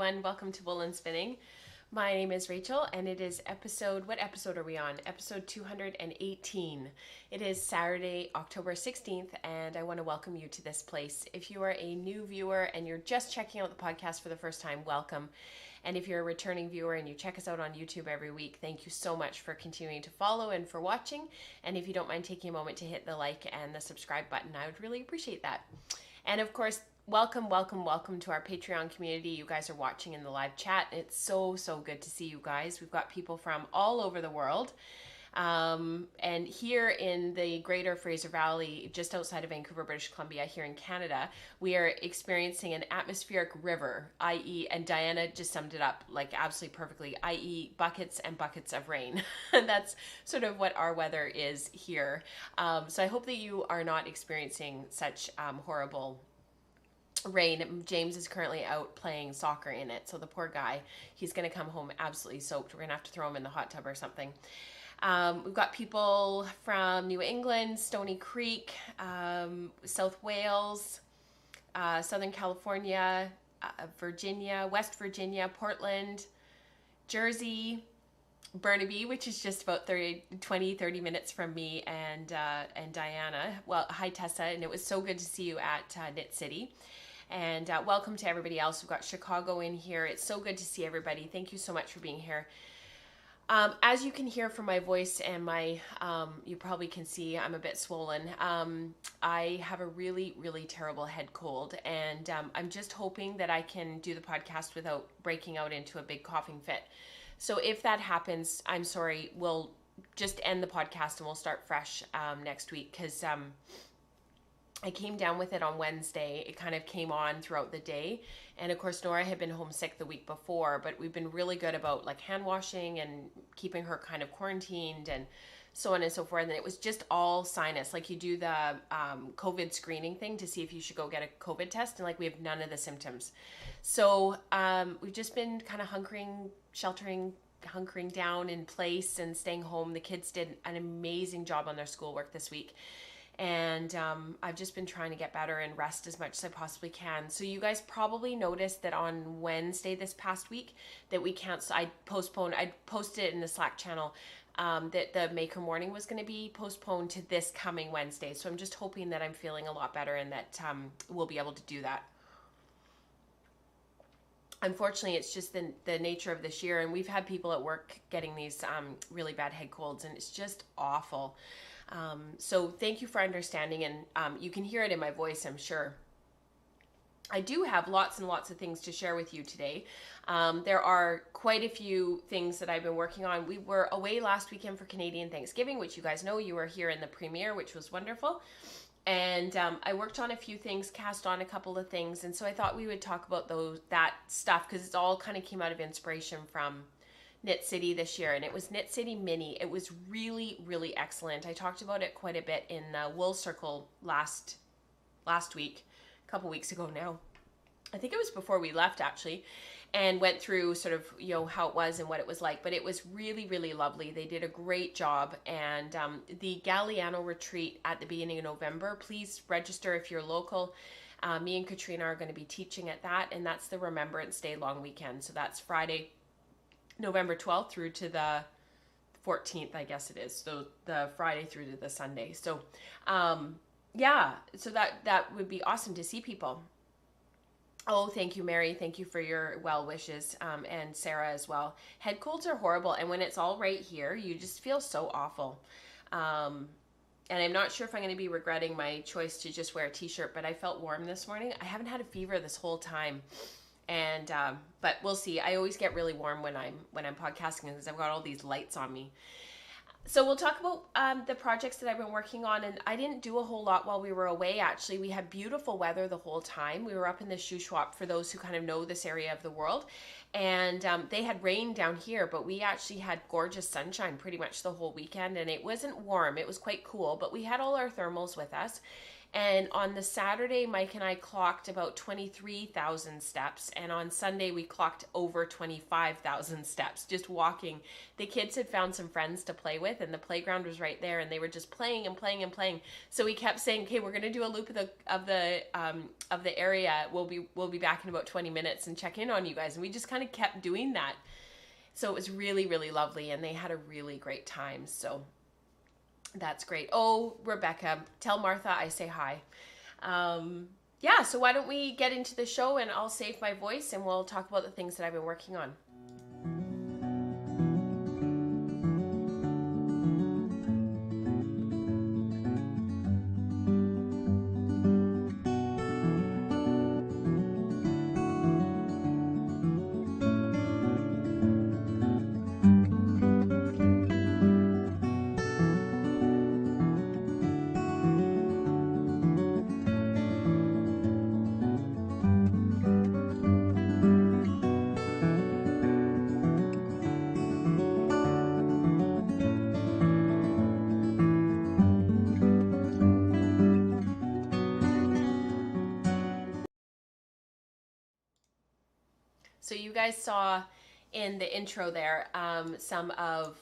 everyone. Welcome to Wool and Spinning. My name is Rachel and it is what episode are we on? Episode 218. It is Saturday, October 16th, and I want to welcome you to this place. If you are a new viewer and you're just checking out the podcast for the first time, welcome. And if you're a returning viewer and you check us out on YouTube every week, thank you so much for continuing to follow and for watching. And if you don't mind taking a moment to hit the like and the subscribe button, I would really appreciate that. And of course, welcome to our Patreon community. You guys are watching in the live chat. It's so good to see you guys. We've got people from all over the world. And here in the greater Fraser Valley, just outside of Vancouver, British Columbia, here in Canada, we are experiencing an atmospheric river, i.e., and Diana just summed it up like absolutely perfectly, i.e. buckets and buckets of rain. That's sort of what our weather is here. So I hope that you are not experiencing such horrible rain. James is currently out playing soccer in it, so the poor guy, he's going to come home absolutely soaked. We're going to have to throw him in the hot tub or something. We've got people from New England, Stony Creek, South Wales, Southern California, Virginia, West Virginia, Portland, Jersey, Burnaby, which is just about 30 minutes from me and Diana. Well, hi Tessa, and it was so good to see you at Knit City. And welcome to everybody else. We've got Chicago in here. It's so good to see everybody. Thank you so much for being here. As you can hear from my voice and my, you probably can see I'm a bit swollen. I have a really terrible head cold, and I'm just hoping that I can do the podcast without breaking out into a big coughing fit. So if that happens, I'm sorry, we'll just end the podcast and we'll start fresh next week, because I came down with it on Wednesday. It kind of came on throughout the day. And of course, Nora had been homesick the week before, but we've been really good about like hand washing and keeping her kind of quarantined and so on and so forth. And it was just all sinus. Like you do the COVID screening thing to see if you should go get a COVID test. And like we have none of the symptoms. So we've just been kind of hunkering down in place and staying home. The kids did an amazing job on their schoolwork this week. And I've just been trying to get better and rest as much as I possibly can. So you guys probably noticed that on Wednesday this past week that we canceled. I posted it in the Slack channel that the Maker Morning was going to be postponed to this coming Wednesday. So I'm just hoping that I'm feeling a lot better and that we'll be able to do that. Unfortunately, it's just the nature of this year, and we've had people at work getting these really bad head colds, and it's just awful. So thank you for understanding, and you can hear it in my voice, I'm sure. I do have lots and lots of things to share with you today. There are quite a few things that I've been working on. We were away last weekend for Canadian Thanksgiving, which you guys know. You were here in the premiere, which was wonderful. And I worked on a few things, cast on a couple of things, and so I thought we would talk about that stuff, because it's all kind of came out of inspiration from Knit City this year, and it was Knit City Mini. It was really excellent. I talked about it quite a bit in Wool Circle last week, a couple weeks ago now. I think it was before we left actually, and went through sort of, you know, how it was and what it was like. But it was really lovely. They did a great job. And the Galliano retreat at the beginning of November, please register if you're local. Me and Katrina are going to be teaching at that, and that's the Remembrance Day long weekend. So that's Friday, November 12th through to the 14th, I guess it is. So the Friday through to the Sunday. So yeah, so that would be awesome to see people. Oh, thank you, Mary. Thank you for your well wishes, and Sarah as well. Head colds are horrible, and when it's all right here, you just feel so awful. And I'm not sure if I'm going to be regretting my choice to just wear a t-shirt, but I felt warm this morning. I haven't had a fever this whole time. And but we'll see. I always get really warm when I'm podcasting because I've got all these lights on me. So we'll talk about the projects that I've been working on, and I didn't do a whole lot while we were away. Actually, we had beautiful weather the whole time. We were up in the Shuswap, for those who kind of know this area of the world, and they had rain down here, but we actually had gorgeous sunshine pretty much the whole weekend, and it wasn't warm. It was quite cool, but we had all our thermals with us. And on the Saturday, Mike and I clocked about 23,000 steps. And on Sunday, we clocked over 25,000 steps just walking. The kids had found some friends to play with, and the playground was right there, and they were just playing and playing and playing. So we kept saying, "Okay, we're gonna do a loop of the area. We'll be back in about 20 minutes and check in on you guys." And we just kind of kept doing that. So it was really, really lovely, and they had a really great time. So that's great. Oh, Rebecca, tell Martha I say hi. Yeah, so why don't we get into the show, and I'll save my voice and we'll talk about the things that I've been working on. So you guys saw in the intro there some of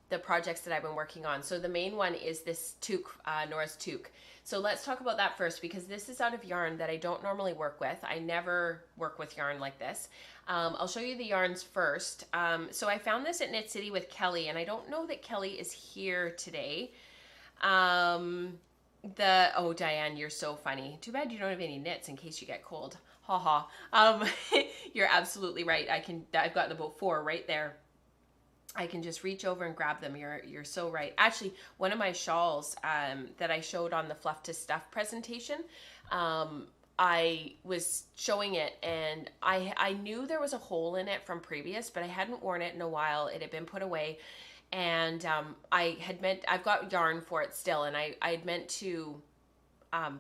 the projects that I've been working on. So the main one is this Tuque Norris Tuque. So let's talk about that first, because this is out of yarn that I don't normally work with. I never work with yarn like this. I'll show you the yarns first. So I found this at Knit City with Kelly, and I don't know that Kelly is here today. Oh, Diane, you're so funny. Too bad you don't have any knits in case you get cold. Ha ha. You're absolutely right. I've gotten about 4 right there. I can just reach over and grab them. You're so right. Actually, one of my shawls that I showed on the Fluff to Stuff presentation, I was showing it, and I knew there was a hole in it from previous, but I hadn't worn it in a while. It had been put away, and I've got yarn for it still, and I had meant to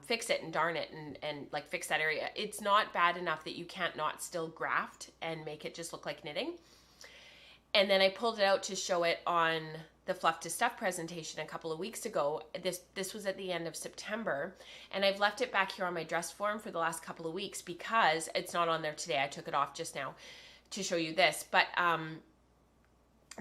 fix it and darn it and like fix that area. It's not bad enough that you can't not still graft and make it just look like knitting. And then I pulled it out to show it on the Fluff to Stuff presentation a couple of weeks ago. This was at the end of September, and I've left it back here on my dress form for the last couple of weeks because it's not on there today. I took it off just now to show you this, but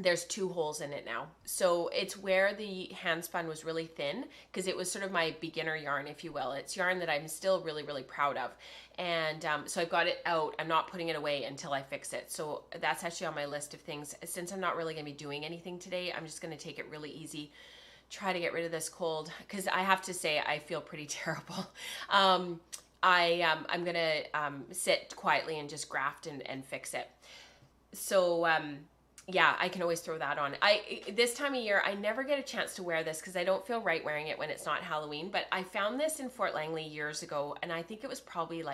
there's 2 holes in it now. So it's where the hand spun was really thin, because it was sort of my beginner yarn, if you will. It's yarn that I'm still really, really proud of. And so I've got it out. I'm not putting it away until I fix it. So that's actually on my list of things. Since I'm not really going to be doing anything today, I'm just going to take it really easy, try to get rid of this cold, because I have to say I feel pretty terrible. I'm going to sit quietly and just graft and fix it. So yeah, I can always throw that on. This time of year, I never get a chance to wear this because I don't feel right wearing it when it's not Halloween, but I found this in Fort Langley years ago, and I think it was probably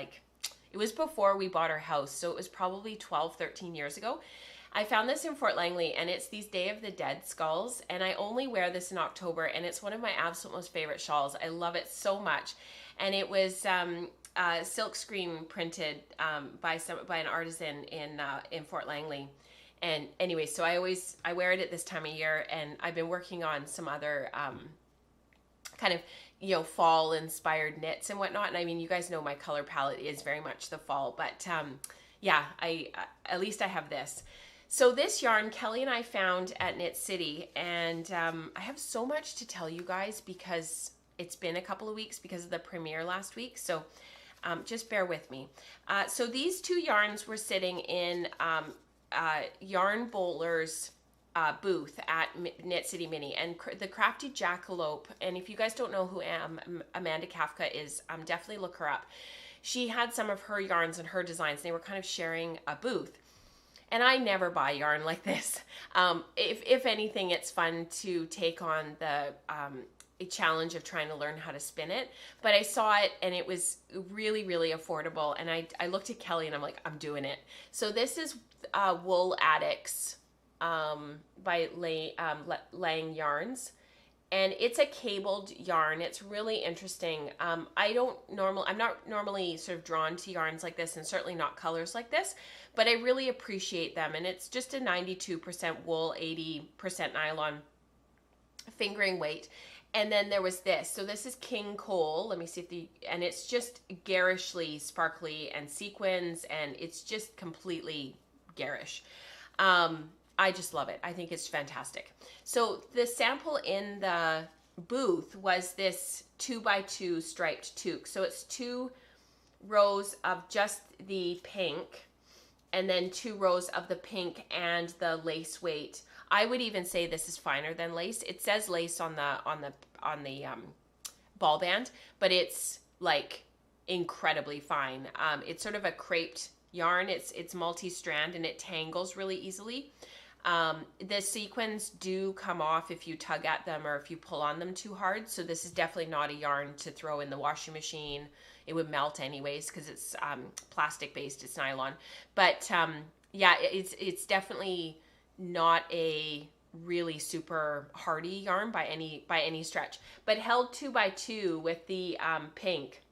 it was before we bought our house, so it was probably 12, 13 years ago. I found this in Fort Langley, and it's these Day of the Dead skulls, and I only wear this in October, and it's one of my absolute most favorite shawls. I love it so much, and it was silk screen printed by an artisan in Fort Langley. And anyway, so I wear it at this time of year, and I've been working on some other kind of, fall inspired knits and whatnot. And I mean, you guys know my color palette is very much the fall, but yeah, at least I have this. So this yarn Kelly and I found at Knit City, and I have so much to tell you guys because it's been a couple of weeks because of the premiere last week. So just bear with me. So these 2 yarns were sitting in Yarn Bowler's booth at Knit City Mini, and the Crafty Jackalope. And if you guys don't know who Amanda Kafka is, definitely look her up. She had some of her yarns and her designs. They were kind of sharing a booth, and I never buy yarn like this. If anything, it's fun to take on the a challenge of trying to learn how to spin it, but I saw it and it was really, really affordable, and I looked at Kelly and I'm like, I'm doing it. So this is Wool Addicts by Lang Yarns, and it's a cabled yarn. It's really interesting. I'm not normally sort of drawn to yarns like this, and certainly not colors like this, but I really appreciate them. And it's just a 92% wool, 80% nylon fingering weight. And then there was this. So this is King Cole. Let me see if and it's just garishly sparkly and sequins, and it's just completely garish. I just love it. I think it's fantastic. So the sample in the booth was this 2x2 striped toque. So it's 2 rows of just the pink, and then 2 rows of the pink and the lace weight. I would even say this is finer than lace. It says lace on the ball band, but it's like incredibly fine. It's sort of a creped yarn. It's multi-strand and it tangles really easily. The sequins do come off if you tug at them or if you pull on them too hard. So this is definitely not a yarn to throw in the washing machine. It would melt anyways because it's plastic based. It's nylon. But yeah, it's definitely not a really super hardy yarn by any stretch. But held 2x2 with the pink,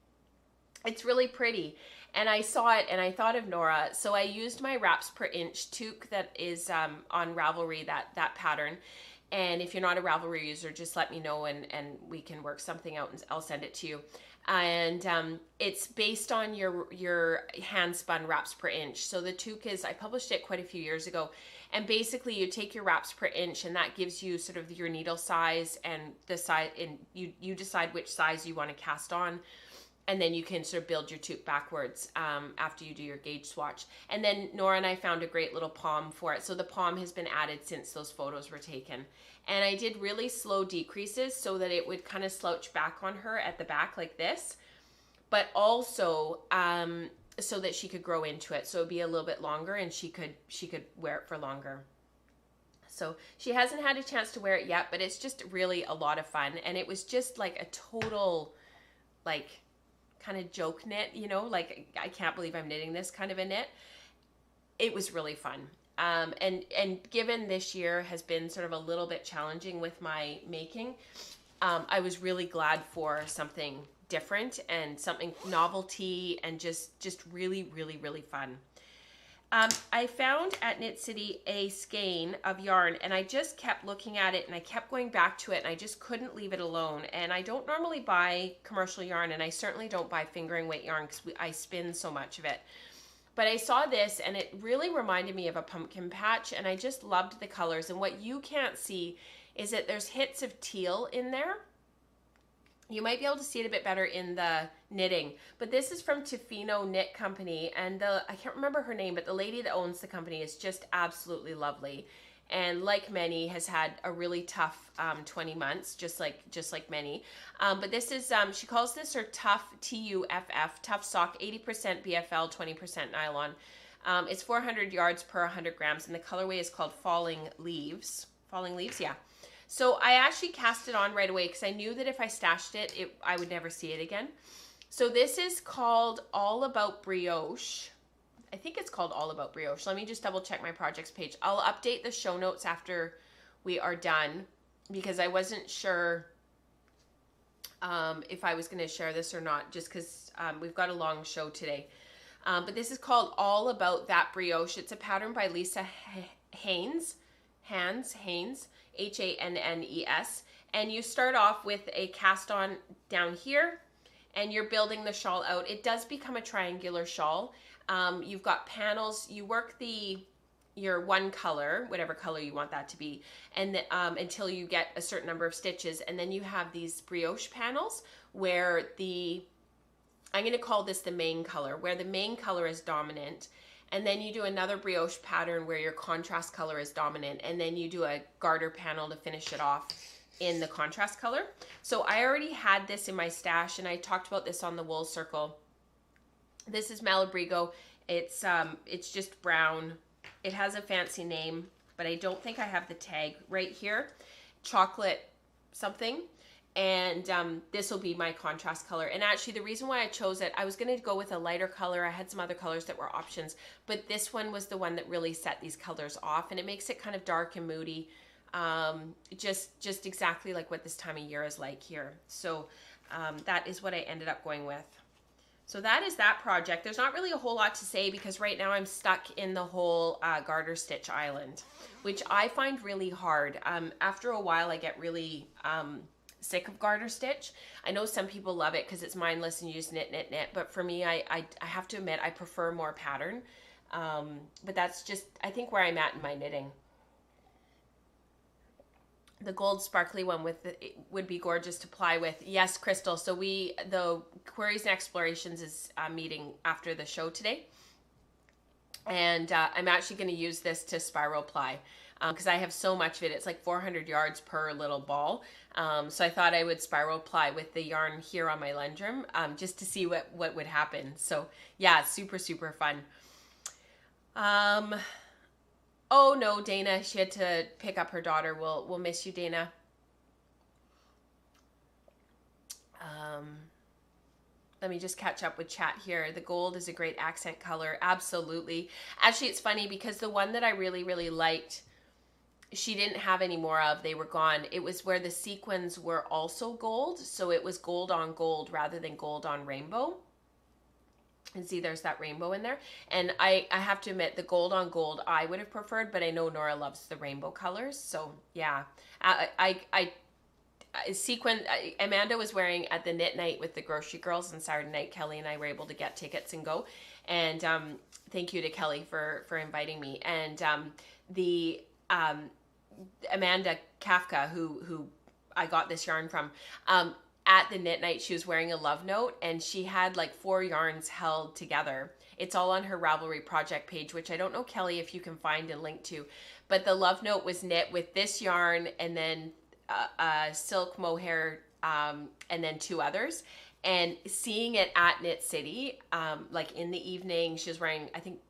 it's really pretty. And I saw it and I thought of Nora. So I used my wraps per inch toque that is on Ravelry, that pattern. And if you're not a Ravelry user, just let me know and we can work something out and I'll send it to you. And it's based on your hand spun wraps per inch. So the toque is, I published it quite a few years ago. And basically you take your wraps per inch and that gives you sort of your needle size and the size, and you decide which size you want to cast on. And then you can sort of build your toque backwards after you do your gauge swatch. And then Nora and I found a great little palm for it. So the palm has been added since those photos were taken. And I did really slow decreases so that it would kind of slouch back on her at the back like this. But also so that she could grow into it. So it'd be a little bit longer and she could wear it for longer. So she hasn't had a chance to wear it yet, but it's just really a lot of fun. And it was just like a total, like, kind of joke knit, you know, like I can't believe I'm knitting this kind of a knit. It was really fun. And given this year has been sort of a little bit challenging with my making, I was really glad for something different and something novelty and just really, really, really fun. I found at Knit City a skein of yarn and I just kept looking at it and I kept going back to it and I just couldn't leave it alone. And I don't normally buy commercial yarn and I certainly don't buy fingering weight yarn because I spin so much of it. But I saw this and it really reminded me of a pumpkin patch and I just loved the colors. And what you can't see is that there's hits of teal in there. You might be able to see it a bit better in the knitting, but this is from Tofino Knit Company, and I can't remember her name, but the lady that owns the company is just absolutely lovely, and like many has had a really tough 20 months, just like many. But this is she calls this her Tough TUFF Tough Sock, 80% BFL, 20% nylon. It's 400 yards per 100 grams, and the colorway is called Falling Leaves. Falling Leaves, yeah. So I actually cast it on right away because I knew that if I stashed it, I would never see it again. So this is called All About Brioche. I think it's called All About Brioche. Let me just double check my projects page. I'll update the show notes after we are done because I wasn't sure if I was going to share this or not just because we've got a long show today. But this is called All About That Brioche. It's a pattern by Lisa Haynes. Haynes, Hannes, and you start off with a cast on down here and you're building the shawl out. It does become a triangular shawl. You've got panels, you work your one color, whatever color you want that to be, and until you get a certain number of stitches, and then you have these brioche panels where I'm going to call this the main color, where the main color is dominant. And then you do another brioche pattern where your contrast color is dominant. And then you do a garter panel to finish it off in the contrast color. So I already had this in my stash and I talked about this on the Wool Circle. This is Malabrigo. It's just brown. It has a fancy name, but I don't think I have the tag right here. Chocolate something. And this will be my contrast color. And actually the reason why I chose it, I was going to go with a lighter color. I had some other colors that were options, but this one was the one that really set these colors off, and it makes it kind of dark and moody. Just exactly like what this time of year is like here. So that is what I ended up going with. So that is that project. There's not really a whole lot to say because right now I'm stuck in the whole garter stitch island, which I find really hard. After a while I get really sick of garter stitch. I know some people love it because it's mindless and you just knit, knit, knit. But for me, I have to admit, I prefer more pattern. But that's just, I think, where I'm at in my knitting. The gold sparkly one would be gorgeous to ply with. Yes, Crystal. So the Queries and Explorations is meeting after the show today. And I'm actually going to use this to spiral ply because I have so much of it. It's like 400 yards per little ball. So I thought I would spiral ply with the yarn here on my Lendrum just to see what would happen. So yeah, super, super fun. Oh no, Dana, she had to pick up her daughter. We'll miss you, Dana. Let me just catch up with chat here. The gold is a great accent color. Absolutely. Actually, it's funny because the one that I really, really liked, she didn't have any more of. They were gone. It was where the sequins were also gold. So it was gold on gold rather than gold on rainbow. And see, there's that rainbow in there. And I have to admit, the gold on gold I would have preferred, but I know Nora loves the rainbow colors. So yeah, Amanda was wearing at the knit night with the grocery girls on Saturday night. Kelly and I were able to get tickets and go. And thank you to Kelly for inviting me. And the Amanda Kafka, who I got this yarn from, at the knit night, she was wearing a love note and she had like 4 yarns held together. It's all on her Ravelry project page, which I don't know, Kelly, if you can find and link to. But the love note was knit with this yarn and then silk mohair and then 2 others. And seeing it at Knit City, like in the evening, she was wearing, I can't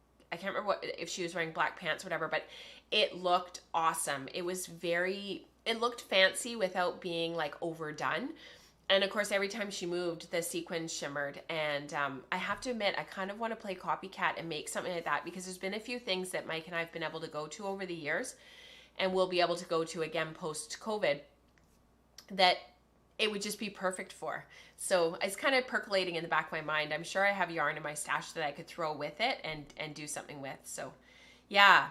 remember if she was wearing black pants or whatever, but it looked awesome. It looked fancy without being like overdone. And of course, every time she moved, the sequins shimmered. And I have to admit, I kind of want to play copycat and make something like that because there's been a few things that Mike and I have been able to go to over the years and we'll be able to go to again post-COVID that it would just be perfect for. So it's kind of percolating in the back of my mind. I'm sure I have yarn in my stash that I could throw with it and do something with. So yeah.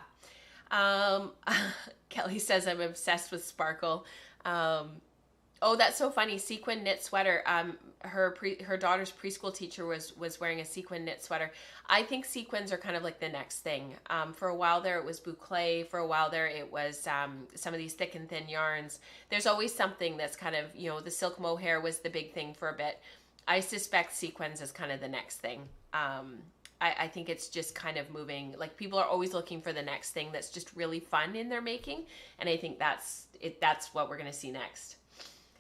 Kelly says I'm obsessed with sparkle. Oh, that's so funny. Sequin knit sweater. Her daughter's preschool teacher was wearing a sequin knit sweater. I think sequins are kind of like the next thing. For a while there, it was boucle. For a while there, it was some of these thick and thin yarns. There's always something that's kind of, the silk mohair was the big thing for a bit. I suspect sequins is kind of the next thing. I think it's just kind of moving. Like people are always looking for the next thing that's just really fun in their making. And I think that's what we're going to see next.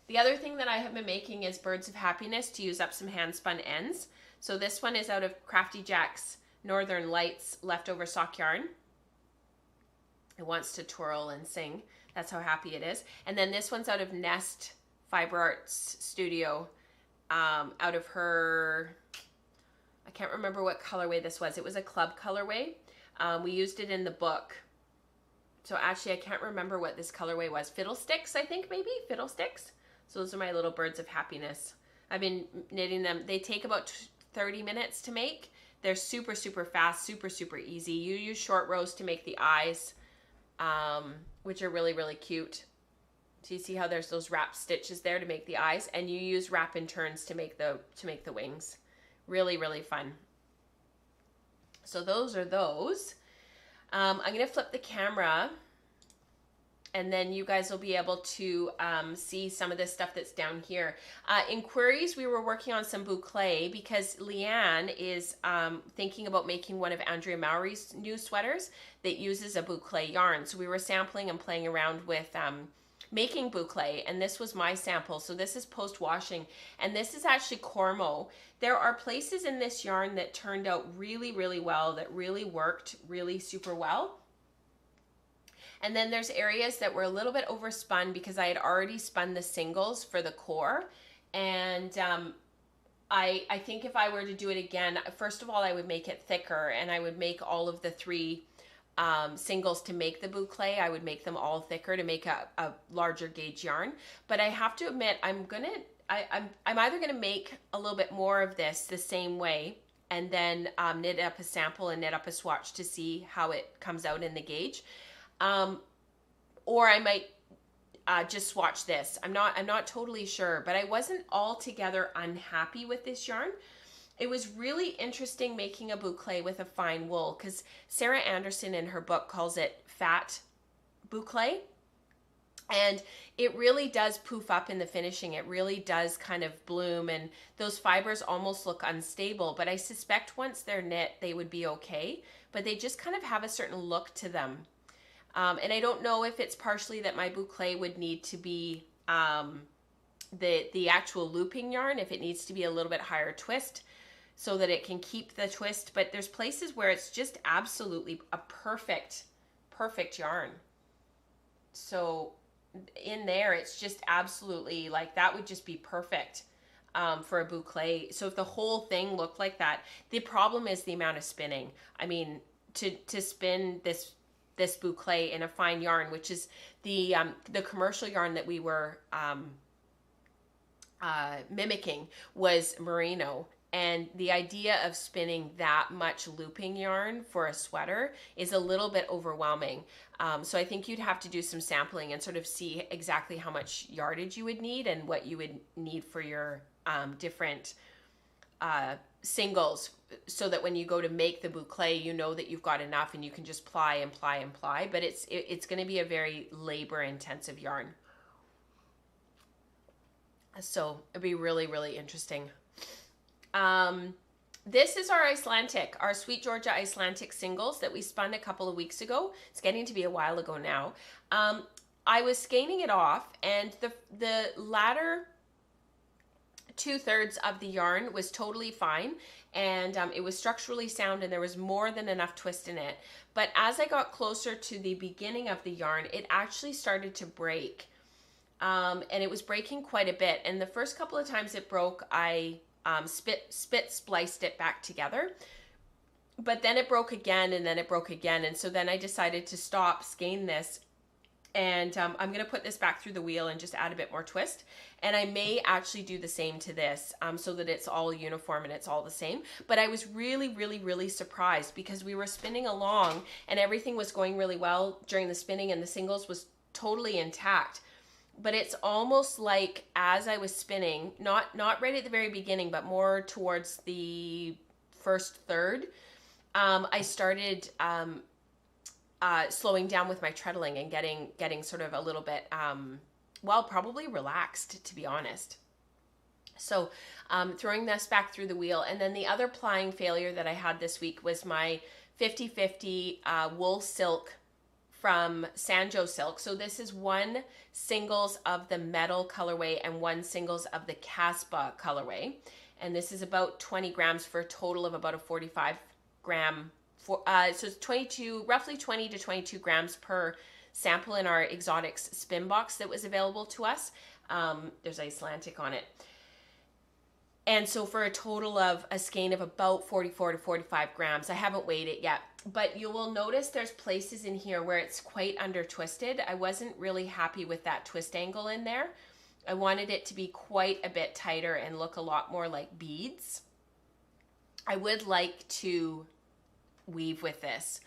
The other thing that I have been making is Birds of Happiness to use up some hand spun ends. So this one is out of Crafty Jack's Northern Lights leftover sock yarn. It wants to twirl and sing. That's how happy it is. And then this one's out of Nest Fiber Arts Studio, out of her, I can't remember what colorway this was. It was a club colorway. We used it in the book. So actually I can't remember what this colorway was. Fiddlesticks, I think maybe? Fiddlesticks? So those are my little Birds of Happiness. I've been knitting them. They take about 30 minutes to make. They're super, super fast, super, super easy. You use short rows to make the eyes, which are really, really cute. So you see how there's those wrap stitches there to make the eyes, and you use wrap and turns to make the wings. Really, really fun. So those are those. I'm going to flip the camera and then you guys will be able to see some of this stuff that's down here. In Queries, we were working on some boucle because Leanne is thinking about making one of Andrea Mowry's new sweaters that uses a boucle yarn. So we were sampling and playing around with making boucle, and this was my sample. So this is post-washing, and this is actually Cormo. There are places in this yarn that turned out really, really well, that really worked really super well. And then there's areas that were a little bit overspun because I had already spun the singles for the core. And I think if I were to do it again, first of all, I would make it thicker, and I would make all of the 3 singles to make the boucle. I would make them all thicker to make a larger gauge yarn. But I have to admit, I'm either gonna make a little bit more of this the same way and then knit up a sample and knit up a swatch to see how it comes out in the gauge. Or I might just swatch this. I'm not totally sure, but I wasn't altogether unhappy with this yarn. It was really interesting making a boucle with a fine wool, because Sarah Anderson in her book calls it fat boucle. And it really does poof up in the finishing. It really does kind of bloom, and those fibers almost look unstable, but I suspect once they're knit, they would be okay, but they just kind of have a certain look to them. And I don't know if it's partially that my boucle would need to be the actual looping yarn, if it needs to be a little bit higher twist so that it can keep the twist, but there's places where it's just absolutely a perfect yarn. So in there, it's just absolutely like, that would just be perfect for a boucle. So if the whole thing looked like that, the problem is the amount of spinning. I mean, to spin this boucle in a fine yarn, which is the commercial yarn that we were mimicking was merino. And the idea of spinning that much looping yarn for a sweater is a little bit overwhelming. So I think you'd have to do some sampling and sort of see exactly how much yardage you would need and what you would need for your different singles, so that when you go to make the boucle, you know that you've got enough and you can just ply and ply and ply. But it's going to be a very labor intensive yarn. So it'd be really, really interesting. This is our Icelantic, our Sweet Georgia Icelantic singles that we spun a couple of weeks ago. It's getting to be a while ago now. I was skeinin it off, and the latter 2/3 of the yarn was totally fine, and it was structurally sound, and there was more than enough twist in it. But as I got closer to the beginning of the yarn, it actually started to break, and it was breaking quite a bit. And the first couple of times it broke, I spliced it back together, but then it broke again, and then it broke again, and so then I decided to stop, skein this, and I'm going to put this back through the wheel and just add a bit more twist, and I may actually do the same to this, so that it's all uniform and it's all the same. But I was really, really, really surprised, because we were spinning along and everything was going really well during the spinning, and the singles was totally intact. But it's almost like as I was spinning, not right at the very beginning, but more towards the first third, I started slowing down with my treadling and getting sort of a little bit, well, probably relaxed, to be honest. So throwing this back through the wheel. And then the other plying failure that I had this week was my 50/50 wool silk from Sanjo Silk. So this is one singles of the metal colorway and one singles of the Caspa colorway. And this is about 20 grams for a total of about a 45 gram. So it's roughly 20 to 22 grams per sample in our exotics spin box that was available to us. There's Icelantic on it. And so for a total of a skein of about 44 to 45 grams. I haven't weighed it yet, but you will notice there's places in here where it's quite under twisted. I wasn't really happy with that twist angle in there. I wanted it to be quite a bit tighter and look a lot more like beads. I would like to weave with this.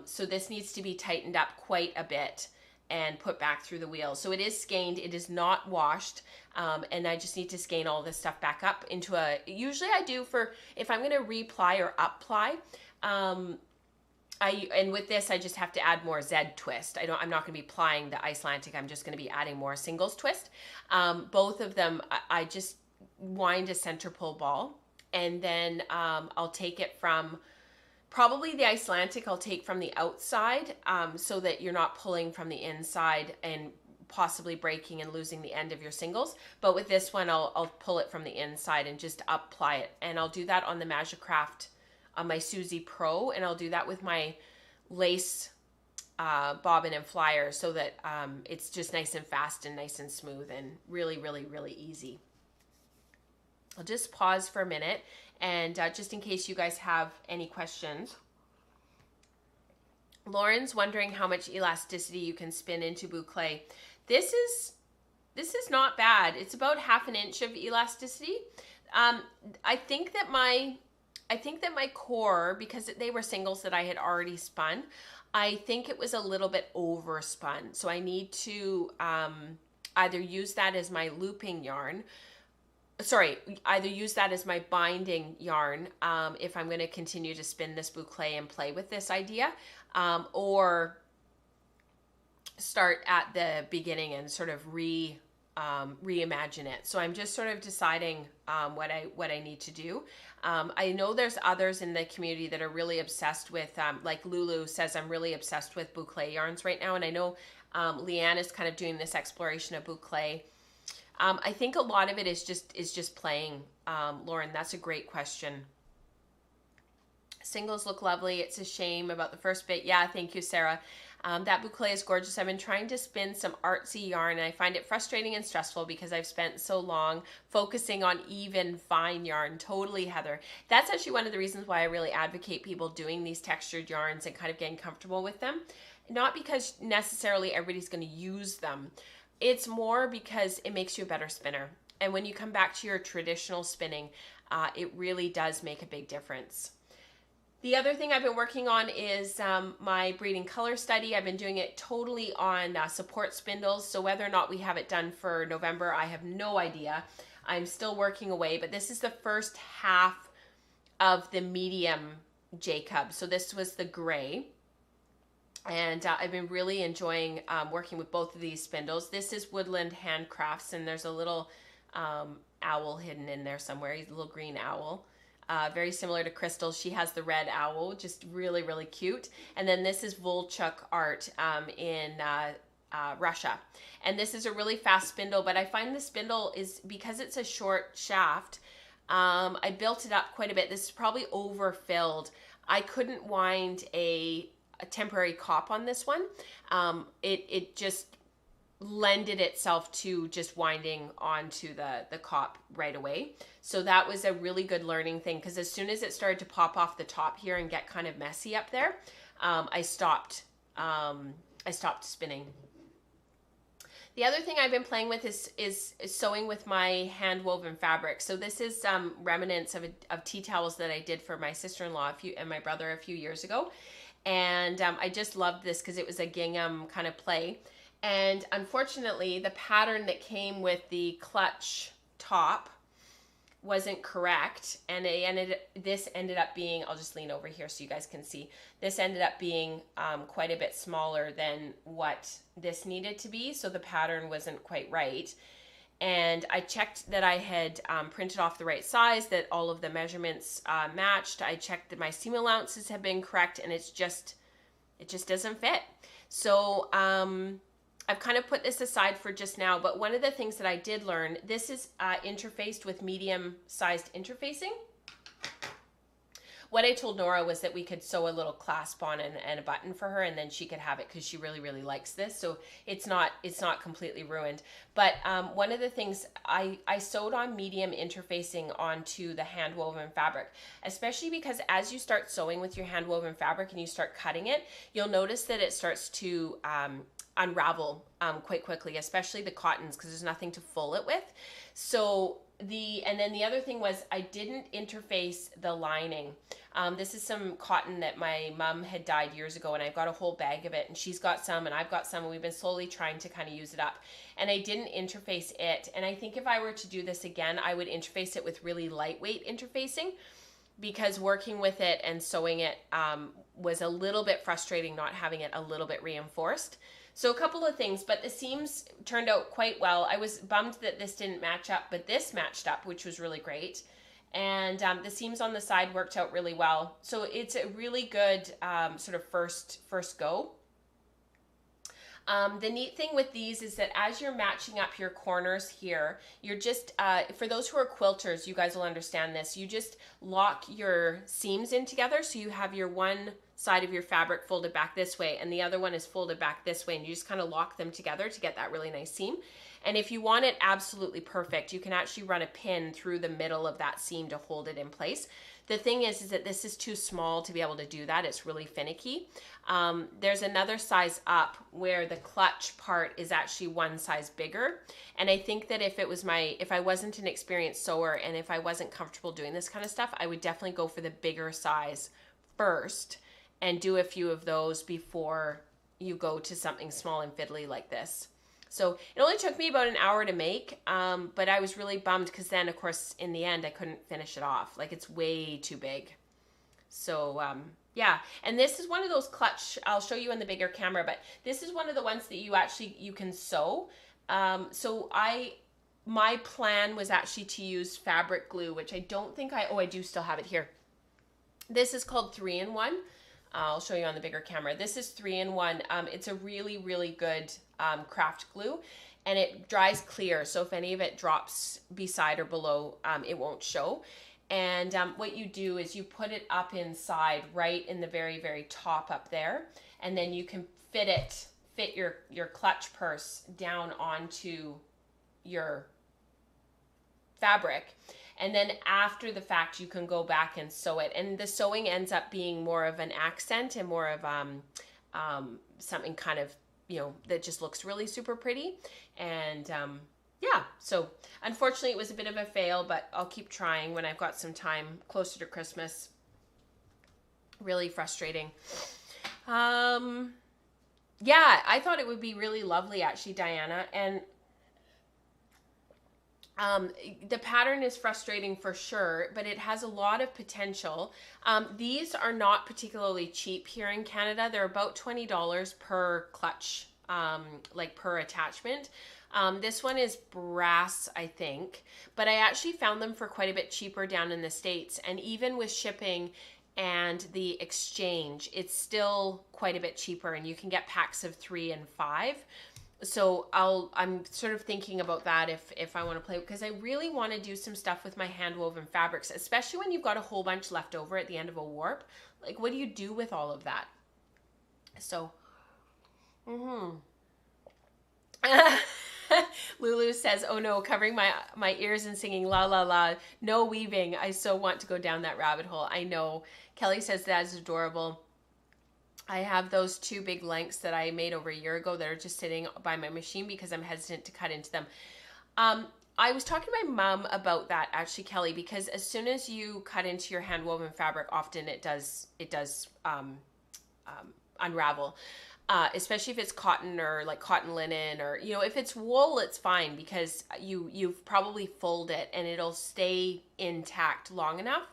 So this needs to be tightened up quite a bit and put back through the wheel. So it is skeined, it is not washed, and I just need to skein all this stuff back up into a, usually I do for, if I'm gonna reply or up-ply, and with this I just have to add more Z twist. I'm not gonna be plying the Icelantic, I'm just gonna be adding more singles twist. Both of them, I just wind a center pull ball, and then I'll take it from, probably the Icelantic I'll take from the outside, so that you're not pulling from the inside and possibly breaking and losing the end of your singles. But with this one, I'll pull it from the inside and just apply it. And I'll do that on the Magicraft, on my Susie Pro, and I'll do that with my lace bobbin and flyer, so that it's just nice and fast and nice and smooth and really, really, really easy. I'll just pause for a minute, and just in case you guys have any questions. Lauren's wondering how much elasticity you can spin into boucle. This is not bad. It's about 1/2 inch of elasticity. I think that my I think that my core, because they were singles that I had already spun, I think it was a little bit overspun. So I need to either use that as my looping yarn, either use that as my binding yarn if I'm going to continue to spin this boucle and play with this idea, or start at the beginning and sort of reimagine it. So I'm just sort of deciding what I need to do. I know there's others in the community that are really obsessed with, like Lulu says, I'm really obsessed with boucle yarns right now. And I know Leanne is kind of doing this exploration of boucle. I think a lot of it is just playing. Lauren, that's a great question. Singles look lovely. It's a shame about the first bit. Yeah, thank you, Sarah. That boucle is gorgeous. I've been trying to spin some artsy yarn and I find it frustrating and stressful because I've spent so long focusing on even fine yarn. Totally, Heather. That's actually one of the reasons why I really advocate people doing these textured yarns and kind of getting comfortable with them. Not because necessarily everybody's going to use them. It's more because it makes you a better spinner. And when you come back to your traditional spinning, it really does make a big difference. The other thing I've been working on is my braiding color study. I've been doing it totally on support spindles. So whether or not we have it done for November, I have no idea. I'm still working away, but this is the first half of the medium Jacob. So this was the gray. And I've been really enjoying working with both of these spindles. This is Woodland Handcrafts, and there's a little owl hidden in there somewhere. He's a little green owl. Very similar to Crystal. She has the red owl, just really, really cute. And then this is Volchuk art in Russia. And this is a really fast spindle, but I find the spindle is, because it's a short shaft, I built it up quite a bit. This is probably overfilled. I couldn't wind a temporary cop on this one. It just lended itself to just winding onto the cop right away. So that was a really good learning thing, because as soon as it started to pop off the top here and get kind of messy up there, I stopped spinning. The other thing I've been playing with is sewing with my hand woven fabric. So this is remnants of tea towels that I did for my sister-in-law and my brother a few years ago. And I just loved this because it was a gingham kind of play. And unfortunately, the pattern that came with the clutch top wasn't correct. And this ended up being, I'll just lean over here so you guys can see, this ended up being quite a bit smaller than what this needed to be. So the pattern wasn't quite right. And I checked that I had printed off the right size, that all of the measurements matched. I checked that my seam allowances have been correct, and it just doesn't fit. So I've kind of put this aside for just now, but one of the things that I did learn, this is interfaced with medium-sized interfacing. What I told Nora was that we could sew a little clasp on and a button for her, and then she could have it because she really, really likes this. So it's not completely ruined. But one of the things, I sewed on medium interfacing onto the hand woven fabric, especially because as you start sewing with your hand woven fabric and you start cutting it, you'll notice that it starts to unravel quite quickly, especially the cottons, because there's nothing to full it with. So and then the other thing was I didn't interface the lining. This is some cotton that my mom had dyed years ago, and I've got a whole bag of it, and she's got some and I've got some, and we've been slowly trying to kind of use it up. And I didn't interface it. And I think if I were to do this again, I would interface it with really lightweight interfacing, because working with it and sewing it was a little bit frustrating, not having it a little bit reinforced. So a couple of things, but the seams turned out quite well. I was bummed that this didn't match up, but this matched up, which was really great. And the seams on the side worked out really well. So it's a really good sort of first go. The neat thing with these is that as you're matching up your corners here, you're just, for those who are quilters, you guys will understand this, you just lock your seams in together. So you have your one side of your fabric folded back this way and the other one is folded back this way, and you just kind of lock them together to get that really nice seam. And if you want it absolutely perfect, you can actually run a pin through the middle of that seam to hold it in place. The thing is that this is too small to be able to do that. It's really finicky. There's another size up where the clutch part is actually one size bigger. And I think that if I wasn't an experienced sewer and if I wasn't comfortable doing this kind of stuff, I would definitely go for the bigger size first and do a few of those before you go to something small and fiddly like this. So it only took me about an hour to make, but I was really bummed because then, of course, in the end, I couldn't finish it off. Like, it's way too big. So, yeah. And this is one of those clutch, I'll show you on the bigger camera, but this is one of the ones that you can sew. My plan was actually to use fabric glue, which I don't think I do still have it here. This is called 3-in-1. I'll show you on the bigger camera. This is 3-in-1. It's a really, really good craft glue, and it dries clear. So if any of it drops beside or below, it won't show. And what you do is you put it up inside, right in the very, very top up there, and then you can fit your clutch purse down onto your fabric. And then after the fact, you can go back and sew it. And the sewing ends up being more of an accent and more of something kind of, that just looks really super pretty. And yeah, so unfortunately it was a bit of a fail, but I'll keep trying when I've got some time closer to Christmas. Really frustrating. Yeah, I thought it would be really lovely actually, Diana. And the pattern is frustrating for sure, but it has a lot of potential. These are not particularly cheap here in Canada. They're about $20 per clutch, like per attachment. This one is brass, I think, but I actually found them for quite a bit cheaper down in the States. And even with shipping and the exchange, it's still quite a bit cheaper, and you can get packs of 3 and 5. So I'm sort of thinking about that if I want to play, because I really want to do some stuff with my hand woven fabrics, especially when you've got a whole bunch left over at the end of a warp. Like, what do you do with all of that? So, Lulu says, oh no, covering my ears and singing la la la, no weaving. I so want to go down that rabbit hole. I know. Kelly says that's adorable. I have those 2 big lengths that I made over a year ago that are just sitting by my machine because I'm hesitant to cut into them. I was talking to my mom about that actually, Kelly, because as soon as you cut into your hand woven fabric, often it does unravel. Especially if it's cotton or like cotton linen, or if it's wool, it's fine because you've probably fulled it and it'll stay intact long enough.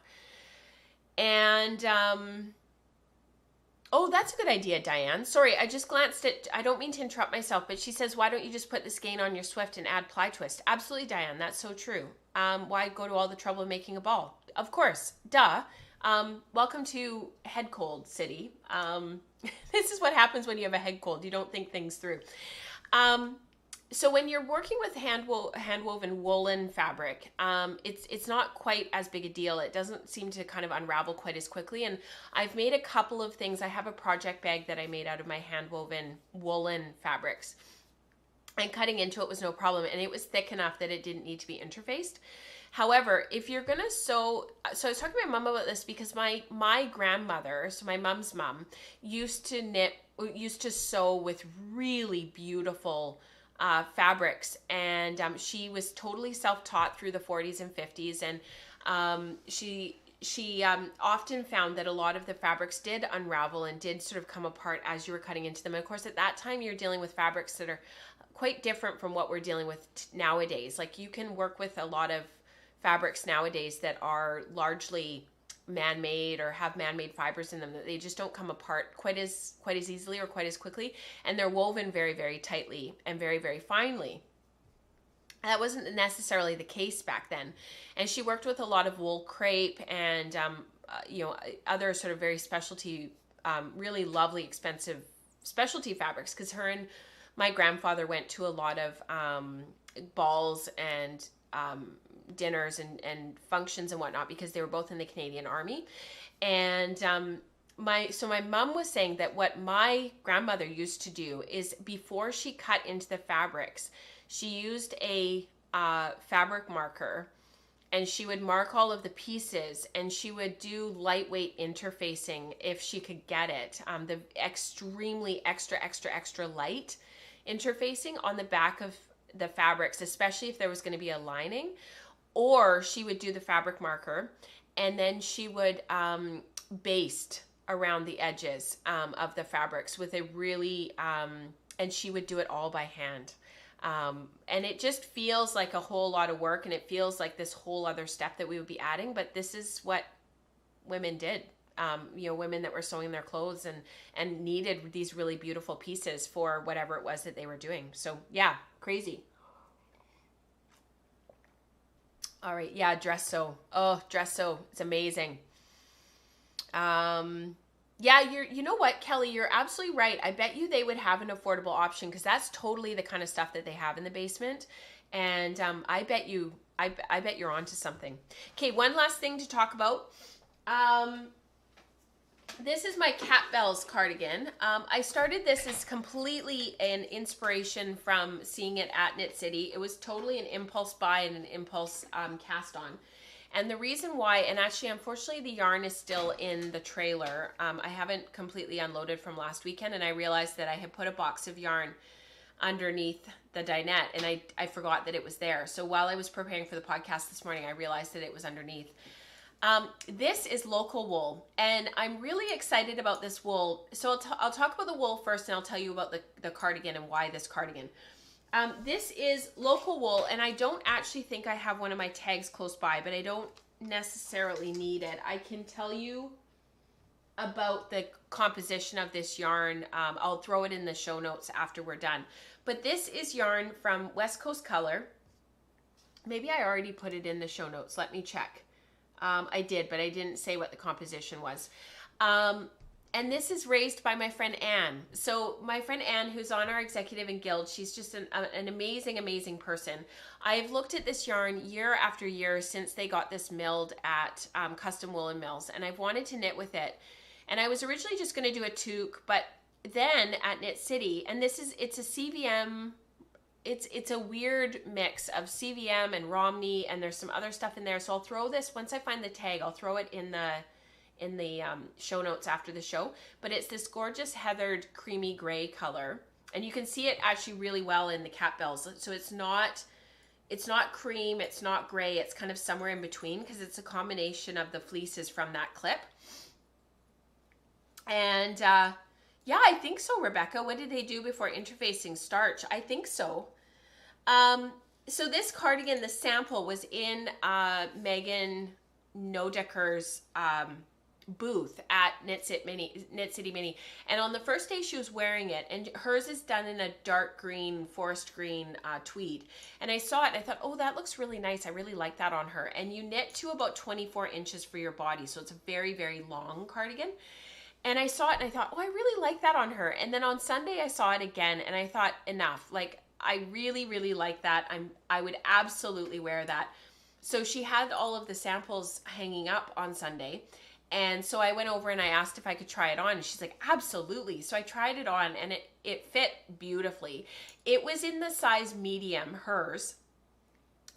And oh, that's a good idea, Diane. Sorry, I just glanced at, I don't mean to interrupt myself, but she says, why don't you just put the skein on your Swift and add ply twist? Absolutely, Diane, that's so true. Why go to all the trouble of making a ball? Of course, duh. Welcome to head cold city. This is what happens when you have a head cold. You don't think things through. So when you're working with hand-woven woolen fabric, it's not quite as big a deal. It doesn't seem to kind of unravel quite as quickly. And I've made a couple of things. I have a project bag that I made out of my hand-woven woolen fabrics. And cutting into it was no problem. And it was thick enough that it didn't need to be interfaced. However, if you're going to sew, so I was talking to my mom about this because my grandmother, so my mom's mom, used to sew with really beautiful fabrics, and she was totally self-taught through the 40s and 50s, and she often found that a lot of the fabrics did unravel and did sort of come apart as you were cutting into them. And of course, at that time, you're dealing with fabrics that are quite different from what we're dealing with nowadays. Like, you can work with a lot of fabrics nowadays that are largely man-made or have man-made fibers in them, that they just don't come apart quite as easily or quite as quickly, and they're woven very, very tightly and very, very finely. That wasn't necessarily the case back then. And she worked with a lot of wool crepe and other sort of very specialty, really lovely, expensive specialty fabrics, because her and my grandfather went to a lot of balls and dinners and functions and whatnot, because they were both in the Canadian Army. And my mom was saying that what my grandmother used to do is, before she cut into the fabrics, she used a fabric marker, and she would mark all of the pieces, and she would do lightweight interfacing if she could get it. The extremely extra light interfacing on the back of the fabrics, especially if there was going to be a lining. Or she would do the fabric marker, and then she would baste around the edges of the fabrics with a really, and she would do it all by hand. And it just feels like a whole lot of work, and it feels like this whole other step that we would be adding, but this is what women did. You know, women that were sewing their clothes and needed these really beautiful pieces for whatever it was that they were doing. So yeah, crazy. All right, yeah, dress sew. Oh, dress sew, it's amazing. Yeah, you know what, Kelly, you're absolutely right. I bet you they would have an affordable option, because that's totally the kind of stuff that they have in the basement. And I bet you're onto something. Okay, one last thing to talk about. This is my Cat Bells cardigan. I started this as completely an inspiration from seeing it at Knit City. It was totally an impulse buy and an impulse cast on. And the reason why, and actually unfortunately the yarn is still in the trailer. I haven't completely unloaded from last weekend, and I realized that I had put a box of yarn underneath the dinette, and I forgot that it was there. So while I was preparing for the podcast this morning, I realized that it was underneath. This is local wool, and I'm really excited about this wool. So I'll talk about the wool first, and I'll tell you about the cardigan and why this cardigan. This is local wool, and I don't actually think I have one of my tags close by, but I don't necessarily need it. I can tell you about the composition of this yarn. I'll throw it in the show notes after we're done. But this is yarn from West Coast Color. Maybe I already put it in the show notes. Let me check. I did, but I didn't say what the composition was. And this is raised by my friend Anne. So my friend Anne, who's on our executive and guild, she's just an amazing, amazing person. I've looked at this yarn year after year since they got this milled at Custom Woolen Mills, and I've wanted to knit with it. And I was originally just going to do a toque, but then at Knit City, and it's a CVM. It's a weird mix of CVM and Romney, and there's some other stuff in there. So I'll throw this, once I find the tag, I'll throw it in the show notes after the show. But it's this gorgeous heathered creamy gray color, and you can see it actually really well in the Cat Bells. So it's not cream, it's not gray, it's kind of somewhere in between, because it's a combination of the fleeces from that clip. And yeah, I think so, Rebecca. What did they do before interfacing starch? I think so. So this cardigan, the sample was in Megan Nodecker's booth at Knit City Mini. And on the first day she was wearing it, and hers is done in a dark green, forest green tweed. And I saw it and I thought, oh, that looks really nice. I really like that on her. And you knit to about 24 inches for your body. So it's a very, very long cardigan. And I saw it and I thought, oh, I really like that on her. And then on Sunday I saw it again and I thought, enough. Like, I really, really like that. I would absolutely wear that. So she had all of the samples hanging up on Sunday. And so I went over and I asked if I could try it on. And she's like, absolutely. So I tried it on and it fit beautifully. It was in the size medium, hers.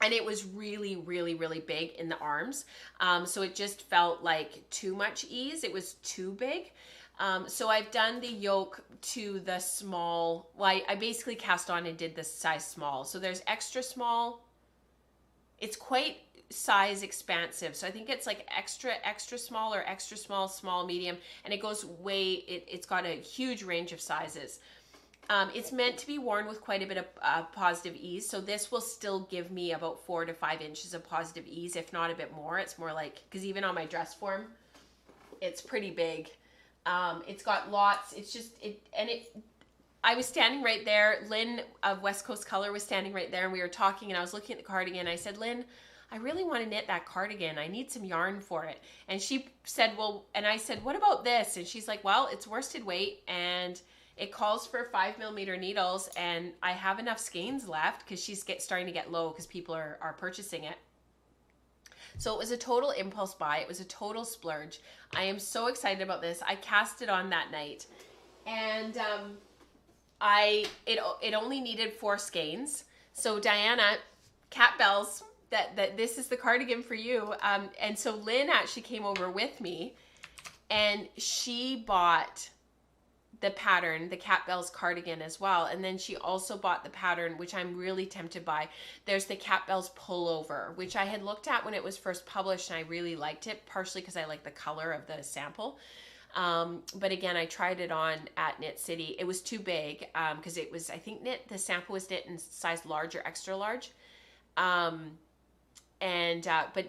And it was really, really, really big in the arms. So it just felt like too much ease. It was too big. So I've done the yoke to the small. Well, I basically cast on and did the size small. So there's extra small. It's quite size expansive. So I think it's like extra small or extra small, small, medium. And it goes way, it's got a huge range of sizes. It's meant to be worn with quite a bit of positive ease. So this will still give me about 4 to 5 inches of positive ease, if not a bit more. It's more like, because even on my dress form, it's pretty big. It's got lots, I was standing right there. Lynn of West Coast Color was standing right there, and we were talking, and I was looking at the cardigan. I said, Lynn, I really want to knit that cardigan. I need some yarn for it. And she said, well, and I said, what about this? And she's like, well, it's worsted weight, and it calls for 5mm needles, and I have enough skeins left because she's starting to get low because people are purchasing it. So it was a total impulse buy. It was a total splurge. I am so excited about this. I cast it on that night, and it only needed 4 skeins. So Diana, Cat Bells, that this is the cardigan for you. And so Lynn actually came over with me, and she bought the pattern, the Cat Bells cardigan as well. And then she also bought the pattern, which I'm really tempted by. There's the Cat Bells Pullover, which I had looked at when it was first published, and I really liked it, partially because I like the color of the sample. But again, I tried it on at Knit City. It was too big, because it was, I think the sample was knit in size large or extra large. But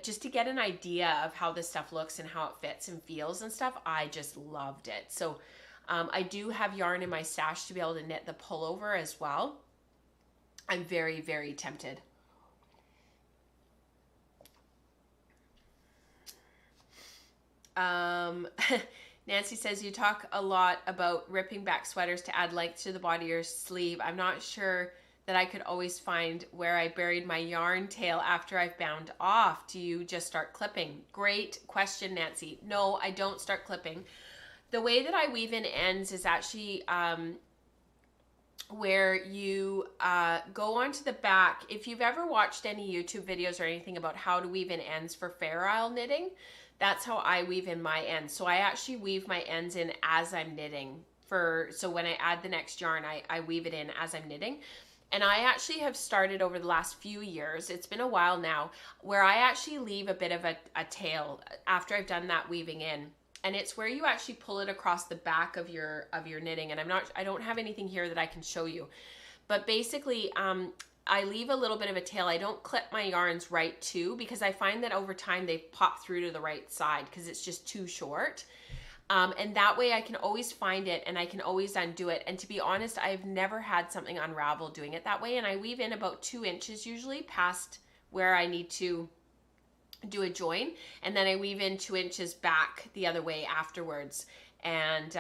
just to get an idea of how this stuff looks and how it fits and feels and stuff, I just loved it. So I do have yarn in my stash to be able to knit the pullover as well. I'm very, very tempted. Nancy says, you talk a lot about ripping back sweaters to add length to the body or sleeve. I'm not sure that I could always find where I buried my yarn tail after I've bound off. Do you just start clipping? Great question, Nancy. No, I don't start clipping. The way that I weave in ends is actually where you go onto the back. If you've ever watched any YouTube videos or anything about how to weave in ends for Fair Isle knitting, that's how I weave in my ends. So I actually weave my ends in as I'm knitting. So when I add the next yarn, I weave it in as I'm knitting. And I actually have started over the last few years, it's been a while now, where I actually leave a bit of a tail after I've done that weaving in. And it's where you actually pull it across the back of your knitting. And I don't have anything here that I can show you. But basically, I leave a little bit of a tail. I don't clip my yarns right too, because I find that over time they pop through to the right side because it's just too short. And that way I can always find it and I can always undo it. And to be honest, I've never had something unravel doing it that way. And I weave in about 2 inches usually past where I need to do a join, and then I weave in 2 inches back the other way afterwards. And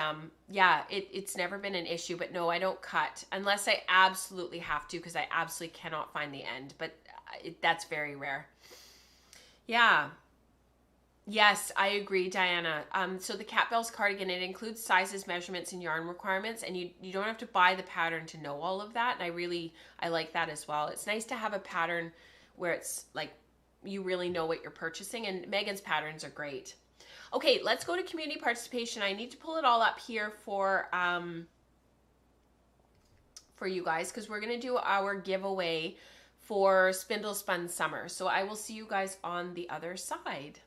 yeah, it's never been an issue. But no, I don't cut unless I absolutely have to, because I absolutely cannot find the end, but that's very rare. Yeah. Yes, I agree, Diana. So the Cat Bells cardigan, it includes sizes, measurements, and yarn requirements, and you don't have to buy the pattern to know all of that. And I like that as well. It's nice to have a pattern where it's like you really know what you're purchasing, and Megan's patterns are great. Okay, let's go to community participation. I need to pull it all up here for you guys, because we're going to do our giveaway for Spindle Spun Summer. So I will see you guys on the other side.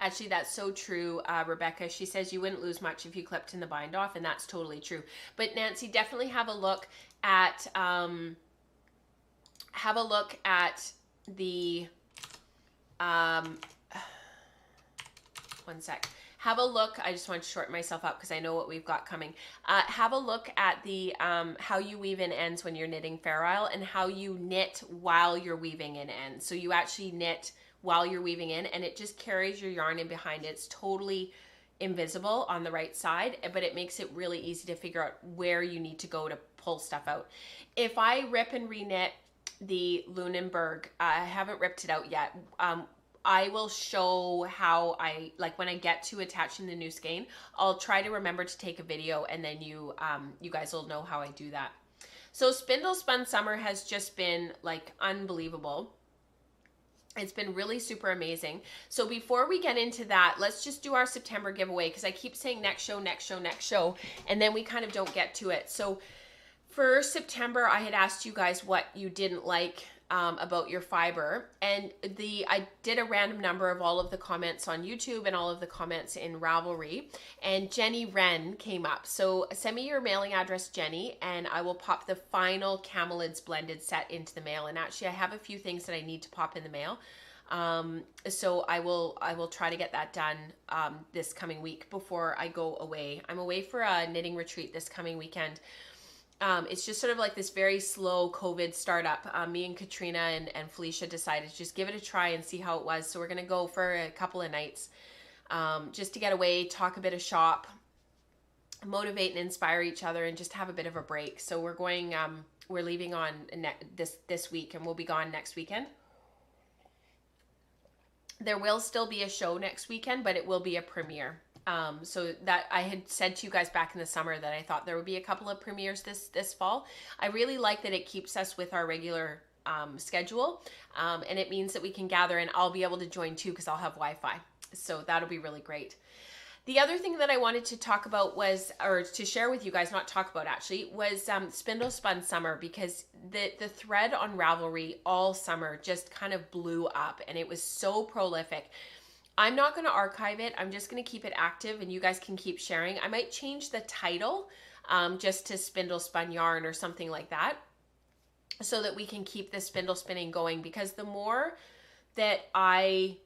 Actually, that's so true, Rebecca. She says you wouldn't lose much if you clipped in the bind off, and that's totally true. But Nancy, definitely have a look at the one sec. Have a look. I just want to shorten myself up because I know what we've got coming. Have a look at the how you weave in ends when you're knitting Fair Isle, and how you knit while you're weaving in ends. So you actually knit while you're weaving in, and it just carries your yarn in behind it. It's totally invisible on the right side, but it makes it really easy to figure out where you need to go to pull stuff out. If I rip and reknit the Lunenburg, I haven't ripped it out yet. I will show how when I get to attaching the new skein, I'll try to remember to take a video, and then you guys will know how I do that. So Spindle Spun Summer has just been like unbelievable. It's been really super amazing. So before we get into that, let's just do our September giveaway, because I keep saying next show, next show, next show, and then we kind of don't get to it. So for September, I had asked you guys what you didn't like about your fiber, and I did a random number of all of the comments on YouTube and all of the comments in Ravelry, and Jenny Wren came up. So send me your mailing address, Jenny, and I will pop the final Camelids blended set into the mail. And actually I have a few things that I need to pop in the mail, so I will try to get that done this coming week before I go away. I'm away for a knitting retreat this coming weekend. It's just sort of like this very slow COVID startup. Me and Katrina and Felicia decided to just give it a try and see how it was. So we're going to go for a couple of nights just to get away, talk a bit of shop, motivate and inspire each other, and just have a bit of a break. So we're going, we're leaving on this week, and we'll be gone next weekend. There will still be a show next weekend, but it will be a premiere. So that I had said to you guys back in the summer that I thought there would be a couple of premieres this fall. I really like that it keeps us with our regular schedule, and it means that we can gather, and I'll be able to join too because I'll have Wi-Fi. So that'll be really great. The other thing that I wanted to talk about was, or to share with you guys, not talk about actually, was Spindle Spun Summer, because the thread on Ravelry all summer just kind of blew up, and it was so prolific. I'm not going to archive it. I'm just going to keep it active, and you guys can keep sharing. I might change the title just to Spindle Spun Yarn or something like that, so that we can keep the spindle spinning going, because the more that I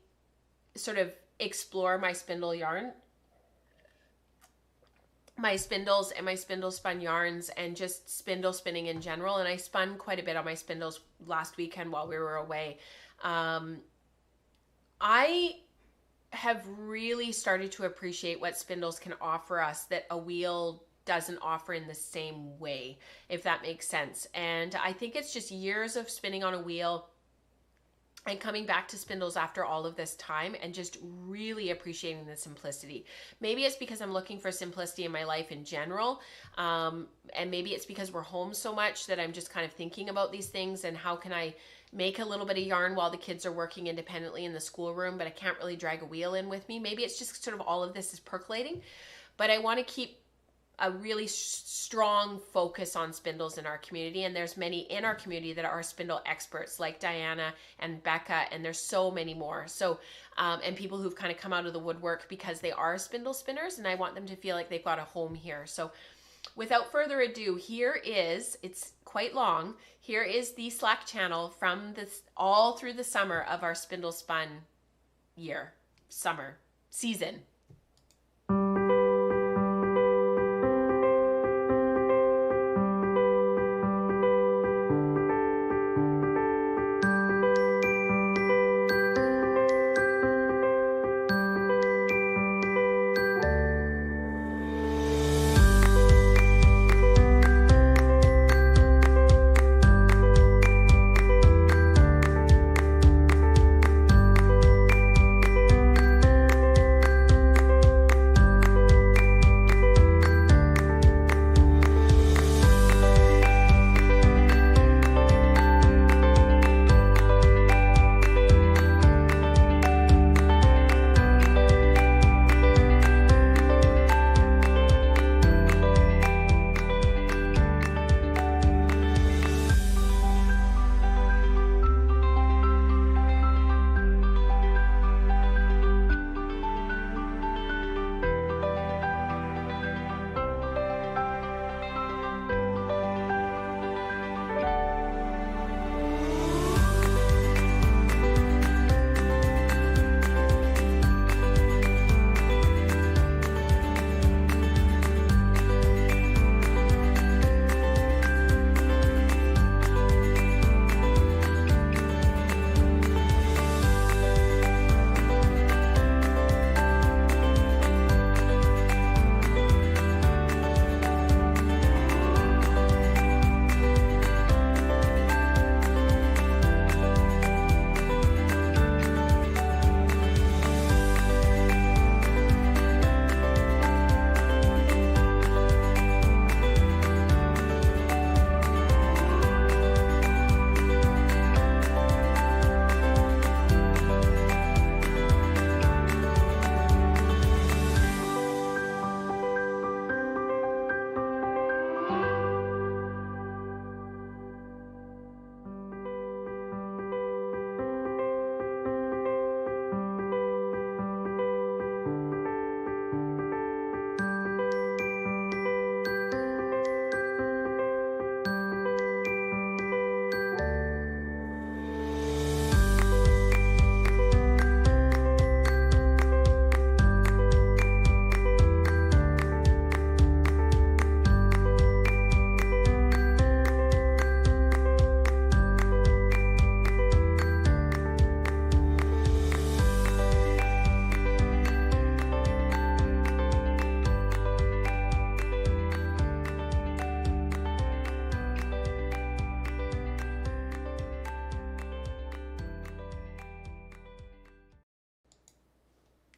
sort of explore my spindle yarn, my spindles and my spindle spun yarns, and just spindle spinning in general, and I spun quite a bit on my spindles last weekend while we were away, I have really started to appreciate what spindles can offer us that a wheel doesn't offer in the same way, if that makes sense. And I think it's just years of spinning on a wheel and coming back to spindles after all of this time and just really appreciating the simplicity. Maybe it's because I'm looking for simplicity in my life in general. And maybe it's because we're home so much that I'm just kind of thinking about these things and how can I make a little bit of yarn while the kids are working independently in the schoolroom, but I can't really drag a wheel in with me. Maybe it's just sort of all of this is percolating, but I want to keep a really strong focus on spindles in our community. And there's many in our community that are spindle experts like Diana and Becca, and there's so many more. So, and people who've kind of come out of the woodwork because they are spindle spinners, and I want them to feel like they've got a home here. So without further ado, here is, it's quite long, here is the Slack channel from this all through the summer of our spindle spun season.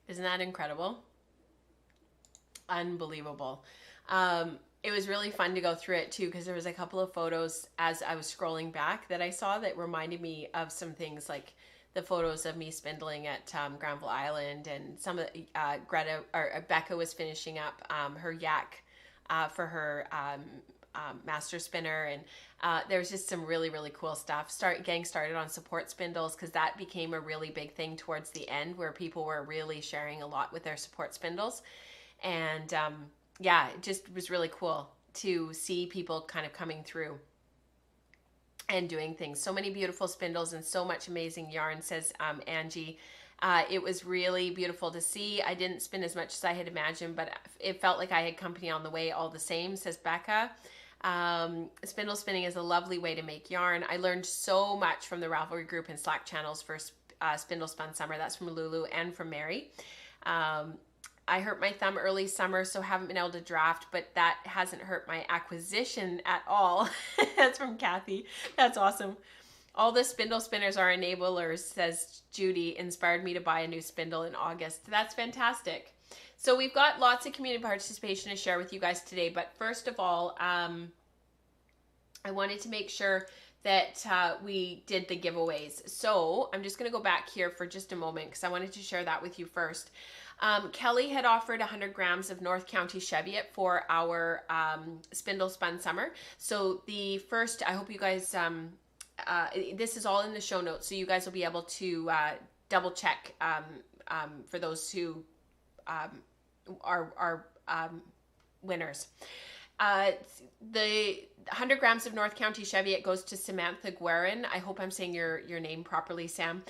Isn't that incredible? Unbelievable. It was really fun to go through it too, because there was a couple of photos as I was scrolling back that I saw that reminded me of some things, like the photos of me spindling at Granville Island, and some of Greta or Becca was finishing up her yak for her master spinner, and there was just some really, really cool stuff. Getting started on support spindles, because that became a really big thing towards the end, where people were really sharing a lot with their support spindles. And yeah, it just was really cool to see people kind of coming through and doing things. So many beautiful spindles and so much amazing yarn, says Angie. It was really beautiful to see. I didn't spin as much as I had imagined, but it felt like I had company on the way all the same, says Becca. Spindle spinning is a lovely way to make yarn. I learned so much from the Ravelry group and Slack channels for Spindle Spun Summer. That's from Lulu and from Mary. I hurt my thumb early summer, so haven't been able to draft, but that hasn't hurt my acquisition at all. That's from Kathy. That's awesome. All the spindle spinners are enablers, says Judy. Inspired me to buy a new spindle in August. That's fantastic. So we've got lots of community participation to share with you guys today, but first of all, I wanted to make sure that we did the giveaways. So I'm just going to go back here for just a moment, because I wanted to share that with you first. Kelly had offered 100 grams of North County Cheviot for our Spindle Spun Summer. So the first, I hope you guys, this is all in the show notes, so you guys will be able to double check for those who are winners. The 100 grams of North County Cheviot goes to Samantha Guerin. I hope I'm saying your name properly, Sam,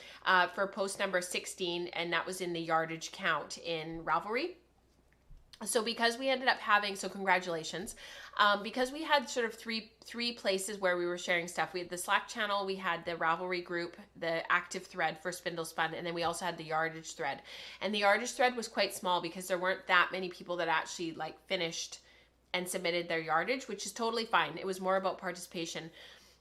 for post number 16, and that was in the yardage count in Ravelry. So because we ended up having, so congratulations, because we had sort of three places where we were sharing stuff. We had the Slack channel, we had the Ravelry group, the active thread for Spindle Spun, and then we also had the yardage thread. And the yardage thread was quite small because there weren't that many people that actually like finished and submitted their yardage, which is totally fine. It was more about participation.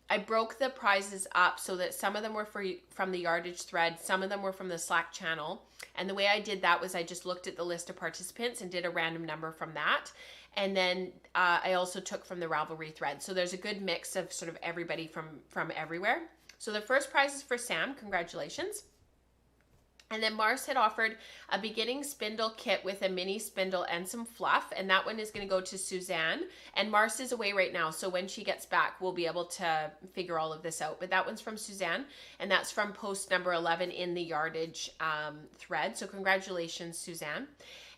I broke the prizes up so that some of them were from the yardage thread, some of them were from the Slack channel. And the way I did that was I just looked at the list of participants and did a random number from that. And then I also took from the Ravelry thread. So there's a good mix of sort of everybody from everywhere. So the first prize is for Sam. Congratulations. And then Mars had offered a beginning spindle kit with a mini spindle and some fluff. And that one is going to go to Suzanne. And Mars is away right now, so when she gets back, we'll be able to figure all of this out. But that one's from Suzanne, and that's from post number 11 in the yardage thread. So congratulations, Suzanne.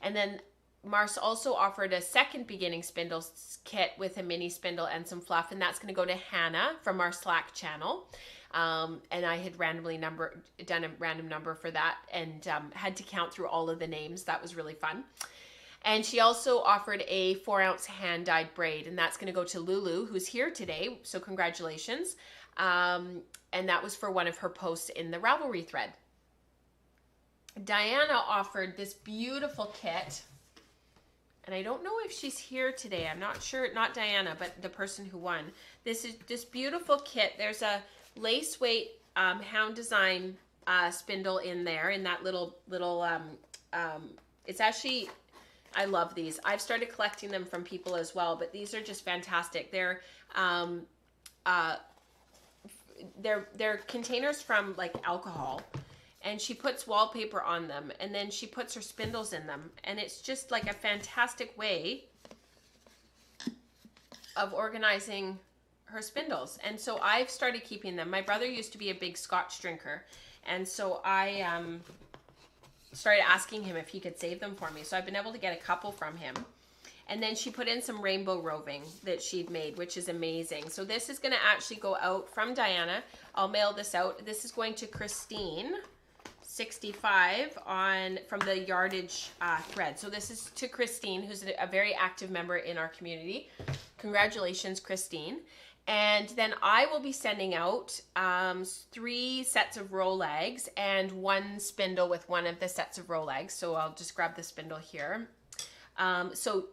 And then Mars also offered a second beginning spindle kit with a mini spindle and some fluff. And that's going to go to Hannah from our Slack channel. And I had done a random number for that, and had to count through all of the names. That was really fun. And she also offered a 4-ounce hand-dyed braid, and that's going to go to Lulu, who's here today. So congratulations. And that was for one of her posts in the Ravelry thread. Diana offered this beautiful kit, and I don't know if she's here today. I'm not sure. Not Diana, but the person who won. This is this beautiful kit. There's a lace weight hound design spindle in there, in that little it's actually, I love these. I've started collecting them from people as well, but these are just fantastic. They're containers from like alcohol, and she puts wallpaper on them, and then she puts her spindles in them, and it's just like a fantastic way of organizing her spindles. And so I've started keeping them. My brother used to be a big Scotch drinker, and so I started asking him if he could save them for me. So I've been able to get a couple from him. And then she put in some rainbow roving that she'd made, which is amazing. So this is going to actually go out from Diana. I'll mail this out. This is going to Christine 65 from the yardage thread. So this is to Christine, who's a very active member in our community. Congratulations, Christine. And then I will be sending out 3 sets of roll legs and 1 spindle with one of the sets of roll legs. So I'll just grab the spindle here. So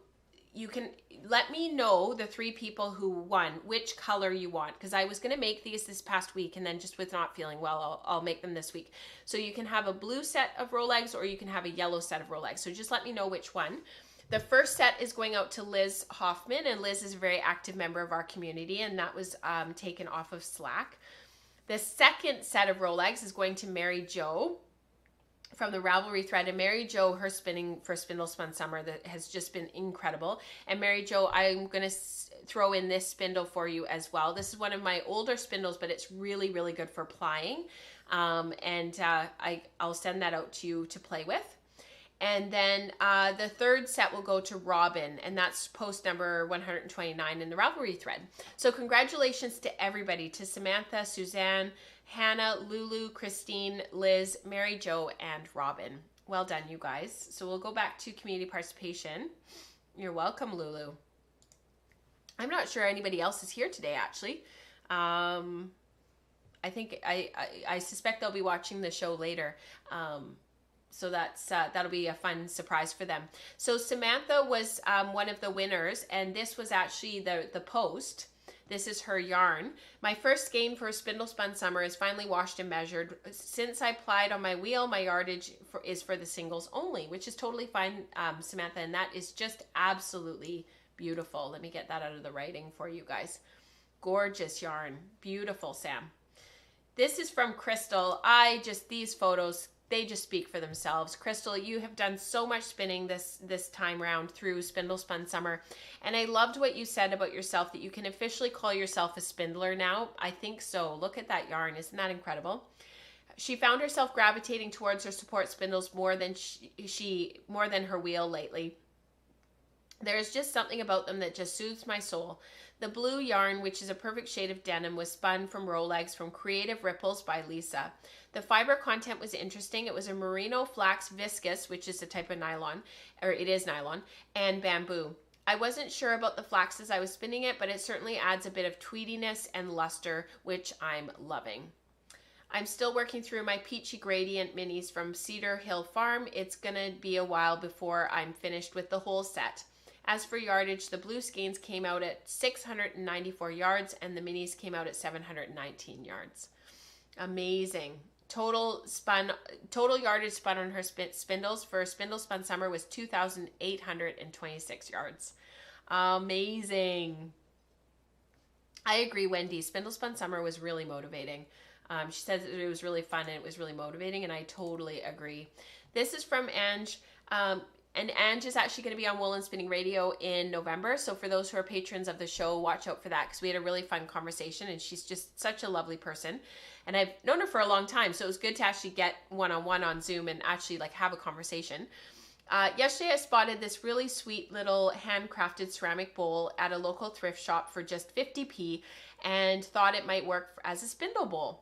you can let me know, the 3 people who won, which color you want, because I was going to make these this past week, and then just with not feeling well, I'll make them this week. So you can have a blue set of Rolex, or you can have a yellow set of Rolex. So just let me know which one. The first set is going out to Liz Hoffman, and Liz is a very active member of our community, and that was taken off of Slack. The second set of Rolex is going to Mary Jo from the Ravelry thread. And Mary Jo, her spinning for Spindle Spun Summer, that has just been incredible. And Mary Jo, I'm going to throw in this spindle for you as well. This is one of my older spindles, but it's really, really good for plying. I'll send that out to you to play with. And then the third set will go to Robin, and that's post number 129 in the Ravelry thread. So congratulations to everybody, to Samantha, Suzanne, Hannah, Lulu, Christine, Liz, Mary Jo, and Robin. Well done, you guys. So we'll go back to community participation. You're welcome, Lulu. I'm not sure anybody else is here today, actually. I think I suspect they'll be watching the show later. So that'll be a fun surprise for them. So Samantha was one of the winners, and this was actually the post. This is her yarn. My first skein for Spindle Spun Summer is finally washed and measured. Since I plied on my wheel, my yardage is for the singles only, which is totally fine, Samantha, and that is just absolutely beautiful. Let me get that out of the writing for you guys. Gorgeous yarn. Beautiful, Sam. This is from Crystal. These photos, they just speak for themselves. Crystal, you have done so much spinning this time round through Spindle Spun Summer. And I loved what you said about yourself, that you can officially call yourself a spindler now. I think so. Look at that yarn. Isn't that incredible? She found herself gravitating towards her support spindles more than more than her wheel lately. There's just something about them that just soothes my soul. The blue yarn, which is a perfect shade of denim, was spun from Rolex from Creative Ripples by Lisa. The fiber content was interesting. It was a merino flax viscose, which is a type of nylon, or it is nylon, and bamboo. I wasn't sure about the flax as I was spinning it, but it certainly adds a bit of tweediness and luster, which I'm loving. I'm still working through my Peachy Gradient minis from Cedar Hill Farm. It's going to be a while before I'm finished with the whole set. As for yardage, the blue skeins came out at 694 yards, and the minis came out at 719 yards. Amazing. Total yardage spun on her spindles for Spindle Spun Summer was 2,826 yards. Amazing. I agree, Wendy. Spindle Spun Summer was really motivating. She said that it was really fun and it was really motivating, and I totally agree. This is from Ange. And Ange is actually going to be on Wool and Spinning Radio in November. So for those who are patrons of the show, watch out for that, because we had a really fun conversation, and she's just such a lovely person. And I've known her for a long time, so it was good to actually get one-on-one on Zoom and actually have a conversation. Yesterday I spotted this really sweet little handcrafted ceramic bowl at a local thrift shop for just 50p and thought it might work as a spindle bowl.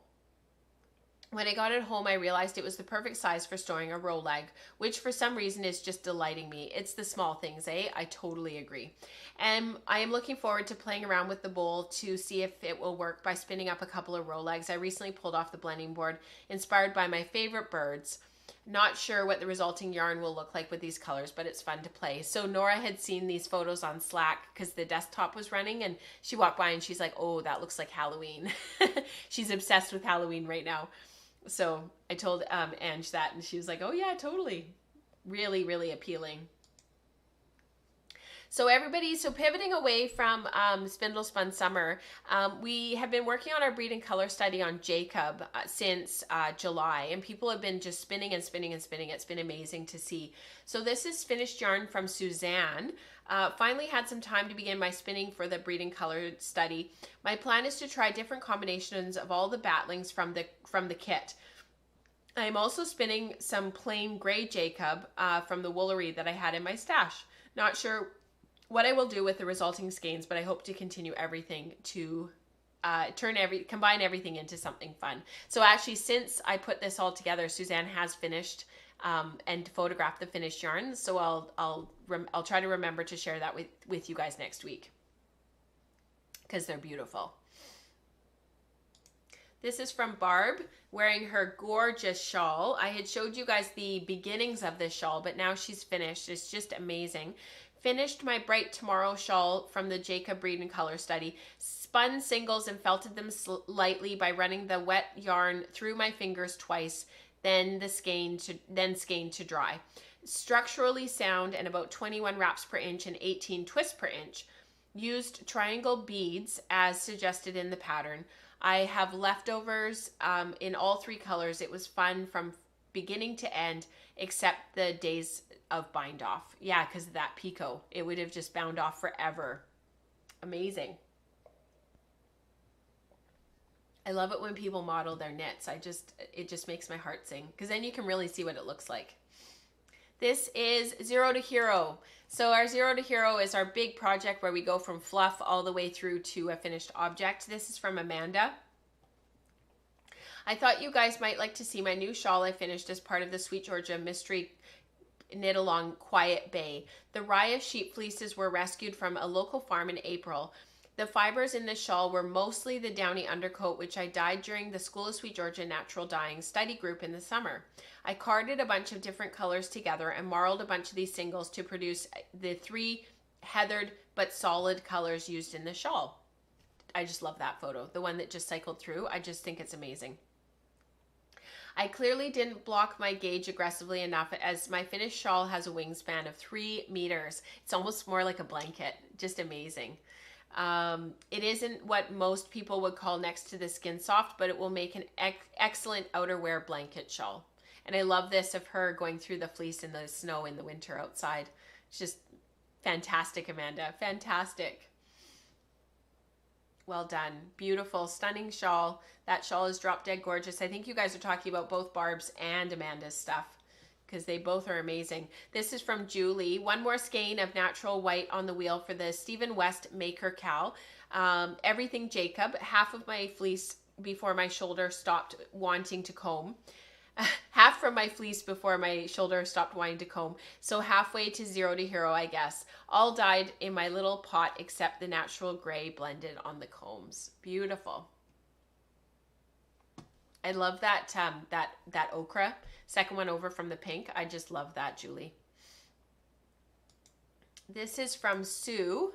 When I got it home, I realized it was the perfect size for storing a row leg, which for some reason is just delighting me. It's the small things, eh? I totally agree. And I am looking forward to playing around with the bowl to see if it will work by spinning up a couple of row legs. I recently pulled off the blending board, inspired by my favorite birds. Not sure what the resulting yarn will look like with these colors, but it's fun to play. So Nora had seen these photos on Slack because the desktop was running, and she walked by and she's like, oh, that looks like Halloween. She's obsessed with Halloween right now. So I told Ange that, and she was like, oh yeah, totally. Really, really appealing. So everybody, pivoting away from Spindle Spun Summer, we have been working on our breed and color study on Jacob since July, and people have been just spinning and spinning and spinning. It's been amazing to see. So this is finished yarn from Suzanne. Finally had some time to begin my spinning for the breed and color study. My plan is to try different combinations of all the batlings from the kit. I'm also spinning some plain gray Jacob from the Woolery that I had in my stash. Not sure what I will do with the resulting skeins, but I hope to continue everything to combine everything into something fun. So actually, since I put this all together, Suzanne has finished and photographed the finished yarn. So I'll try to remember to share that with you guys next week, because they're beautiful. This is from Barb, wearing her gorgeous shawl. I had showed you guys the beginnings of this shawl, but now she's finished. It's just amazing. Finished my Bright Tomorrow shawl from the Jacob Breeden color study. Spun singles and felted them lightly by running the wet yarn through my fingers twice, then skeined to dry. Structurally sound and about 21 wraps per inch and 18 twists per inch. Used triangle beads as suggested in the pattern. I have leftovers in all 3 colors. It was fun from beginning to end, except the days of bind off. Yeah, because of that picot. It would have just bound off forever. Amazing. I love it when people model their knits. It just makes my heart sing, because then you can really see what it looks like. This is Zero to Hero. So our Zero to Hero is our big project where we go from fluff all the way through to a finished object. This is from Amanda. I thought you guys might like to see my new shawl I finished as part of the Sweet Georgia Mystery Knit Along Quiet Bay. The Raya sheep fleeces were rescued from a local farm in April. The fibers in this shawl were mostly the downy undercoat, which I dyed during the School of Sweet Georgia Natural Dyeing study group in the summer. I carded a bunch of different colors together and marled a bunch of these singles to produce the 3 heathered but solid colors used in the shawl. I just love that photo. The one that just cycled through. I just think it's amazing. I clearly didn't block my gauge aggressively enough, as my finished shawl has a wingspan of 3 meters. It's almost more like a blanket. Just amazing. It isn't what most people would call next to the skin soft, but it will make an excellent outerwear blanket shawl. And I love this of her going through the fleece in the snow in the winter outside. It's just fantastic, Amanda. Fantastic. Well done. Beautiful, stunning shawl. That shawl is drop dead gorgeous. I think you guys are talking about both Barb's and Amanda's stuff, because they both are amazing. This is from Julie. One more skein of natural white on the wheel for the Stephen West Maker Cal. Everything Jacob. Half of my fleece before my shoulder stopped wanting to comb. Half from my fleece before my shoulder stopped wanting to comb. So halfway to Zero to Hero, I guess. All dyed in my little pot except the natural gray blended on the combs. Beautiful. I love that that ochre. Second one over from the pink. I just love that, Julie. This is from Sue.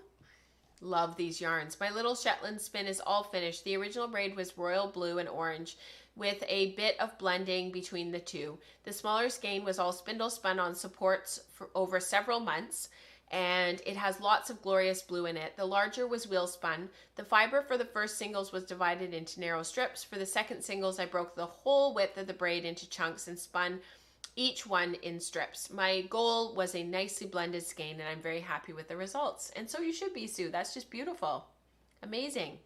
Love these yarns. My little Shetland spin is all finished. The original braid was royal blue and orange with a bit of blending between the two. The smaller skein was all spindle spun on supports for over several months, and it has lots of glorious blue in it. The larger was wheel spun. The fiber for the first singles was divided into narrow strips. For the second singles, I broke the whole width of the braid into chunks and spun each one in strips. My goal was a nicely blended skein, and I'm very happy with the results. And so you should be, Sue. That's just beautiful. Amazing.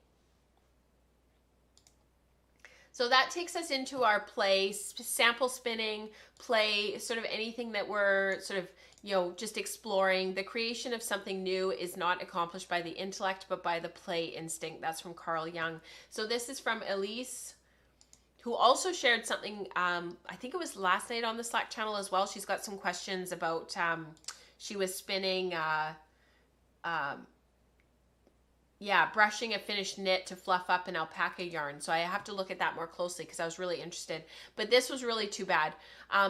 So that takes us into our play, sample spinning, play, sort of anything that we're sort of, you know, just exploring. The creation of something new is not accomplished by the intellect, but by the play instinct. That's from Carl Jung. So this is from Elise, who also shared something, I think it was last night on the Slack channel as well. She's got some questions about, she was spinning, brushing a finished knit to fluff up an alpaca yarn. So I have to look at that more closely because I was really interested. But this was really too bad.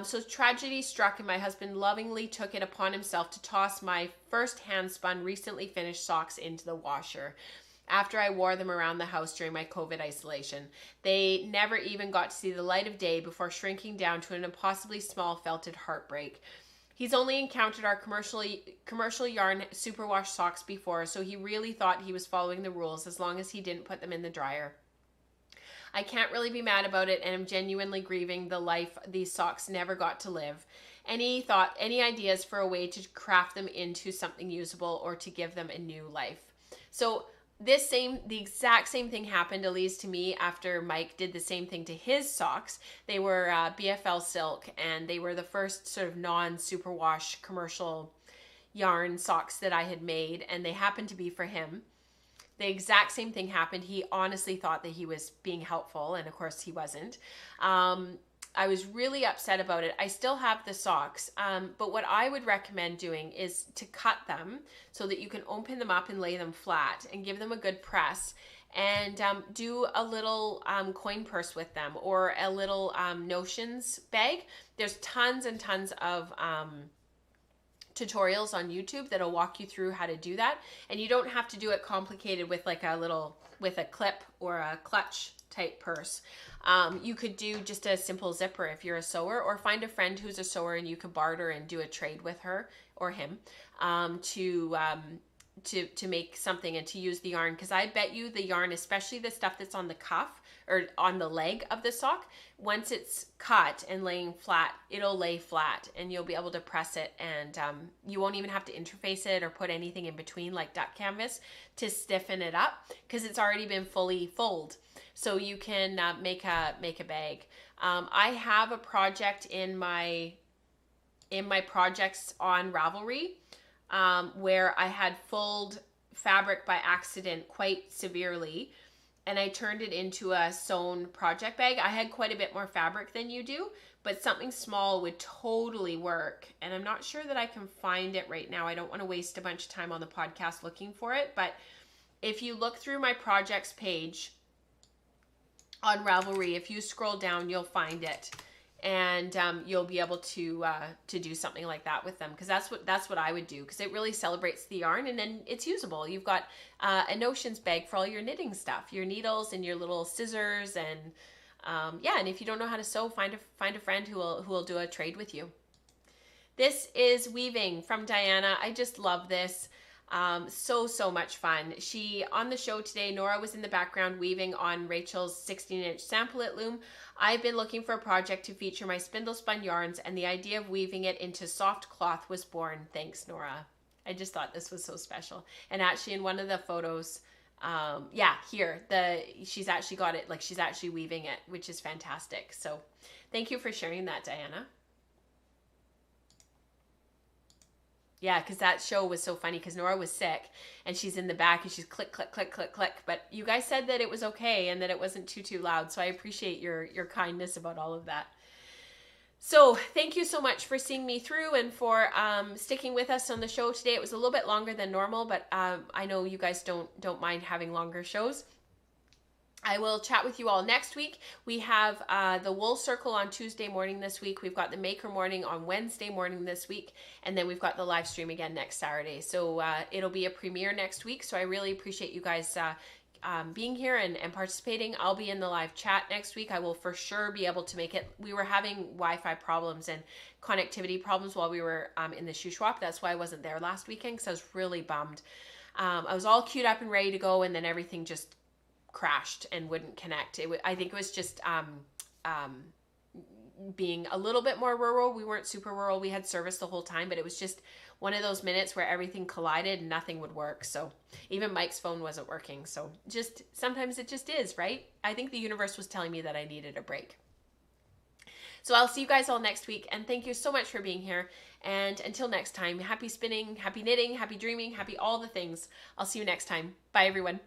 So tragedy struck and my husband lovingly took it upon himself to toss my first hand-spun, recently finished socks into the washer after I wore them around the house during my COVID isolation. They never even got to see the light of day before shrinking down to an impossibly small felted heartbreak. He's only encountered our commercial yarn superwash socks before, so he really thought he was following the rules as long as he didn't put them in the dryer. I can't really be mad about it, and I'm genuinely grieving the life these socks never got to live. Any ideas for a way to craft them into something usable or to give them a new life? So the exact same thing happened, Elise, to me after Mike did the same thing to his socks. They were BFL Silk, and they were the first sort of non-superwash commercial yarn socks that I had made, and they happened to be for him. The exact same thing happened. He honestly thought that he was being helpful, and of course he wasn't. I was really upset about it. I still have the socks, but what I would recommend doing is to cut them so that you can open them up and lay them flat and give them a good press, and do a little coin purse with them, or a little notions bag. There's tons and tons of tutorials on YouTube that'll walk you through how to do that. And you don't have to do it complicated with like with a clip or a clutch type purse. You could do just a simple zipper if you're a sewer, or find a friend who's a sewer and you could barter and do a trade with her or him to make something and to use the yarn. Because I bet you the yarn, especially the stuff that's on the cuff or on the leg of the sock, once it's cut and laying flat, it'll lay flat and you'll be able to press it, and you won't even have to interface it or put anything in between like duck canvas to stiffen it up, because it's already been fully fulled. So you can make a bag. I have a project in my projects on Ravelry where I had fulled fabric by accident quite severely, and I turned it into a sewn project bag. I had quite a bit more fabric than you do, but something small would totally work. And I'm not sure that I can find it right now. I don't want to waste a bunch of time on the podcast looking for it, but if you look through my projects page on Ravelry, if you scroll down, you'll find it, and you'll be able to do something like that with them, because that's what I would do, because it really celebrates the yarn, and then it's usable. You've got a notions bag for all your knitting stuff, your needles and your little scissors, and yeah. And if you don't know how to sew, find a friend who will do a trade with you. This is weaving from Diana. I just love this. So much fun. On the show today, Nora was in the background weaving on Rachel's 16-inch sample it loom. I've been looking for a project to feature my spindle spun yarns, and the idea of weaving it into soft cloth was born. Thanks, Nora. I just thought this was so special. And actually in one of the photos, yeah, here, she's actually got it, like she's actually weaving it, which is fantastic. So thank you for sharing that, Diana. Yeah, because that show was so funny, because Nora was sick and she's in the back and she's click, click, click, click, click. But you guys said that it was okay and that it wasn't too loud. So I appreciate your kindness about all of that. So thank you so much for seeing me through and for sticking with us on the show today. It was a little bit longer than normal, but I know you guys don't mind having longer shows. I will chat with you all next week. We have the Wool Circle on Tuesday morning this week. We've got the Maker Morning on Wednesday morning this week. And then we've got the live stream again next Saturday. So it'll be a premiere next week. So I really appreciate you guys being here and participating. I'll be in the live chat next week. I will for sure be able to make it. We were having Wi-Fi problems and connectivity problems while we were in the Shuswap. That's why I wasn't there last weekend, because I was really bummed. I was all queued up and ready to go, and then everything just crashed and wouldn't connect. I think it was just being a little bit more rural. We weren't super rural. We had service the whole time, but it was just one of those minutes where everything collided and nothing would work. So even Mike's phone wasn't working. So just sometimes it just is, right? I think the universe was telling me that I needed a break. So I'll see you guys all next week, and thank you so much for being here. And until next time, happy spinning, happy knitting, happy dreaming, happy all the things. I'll see you next time. Bye, everyone.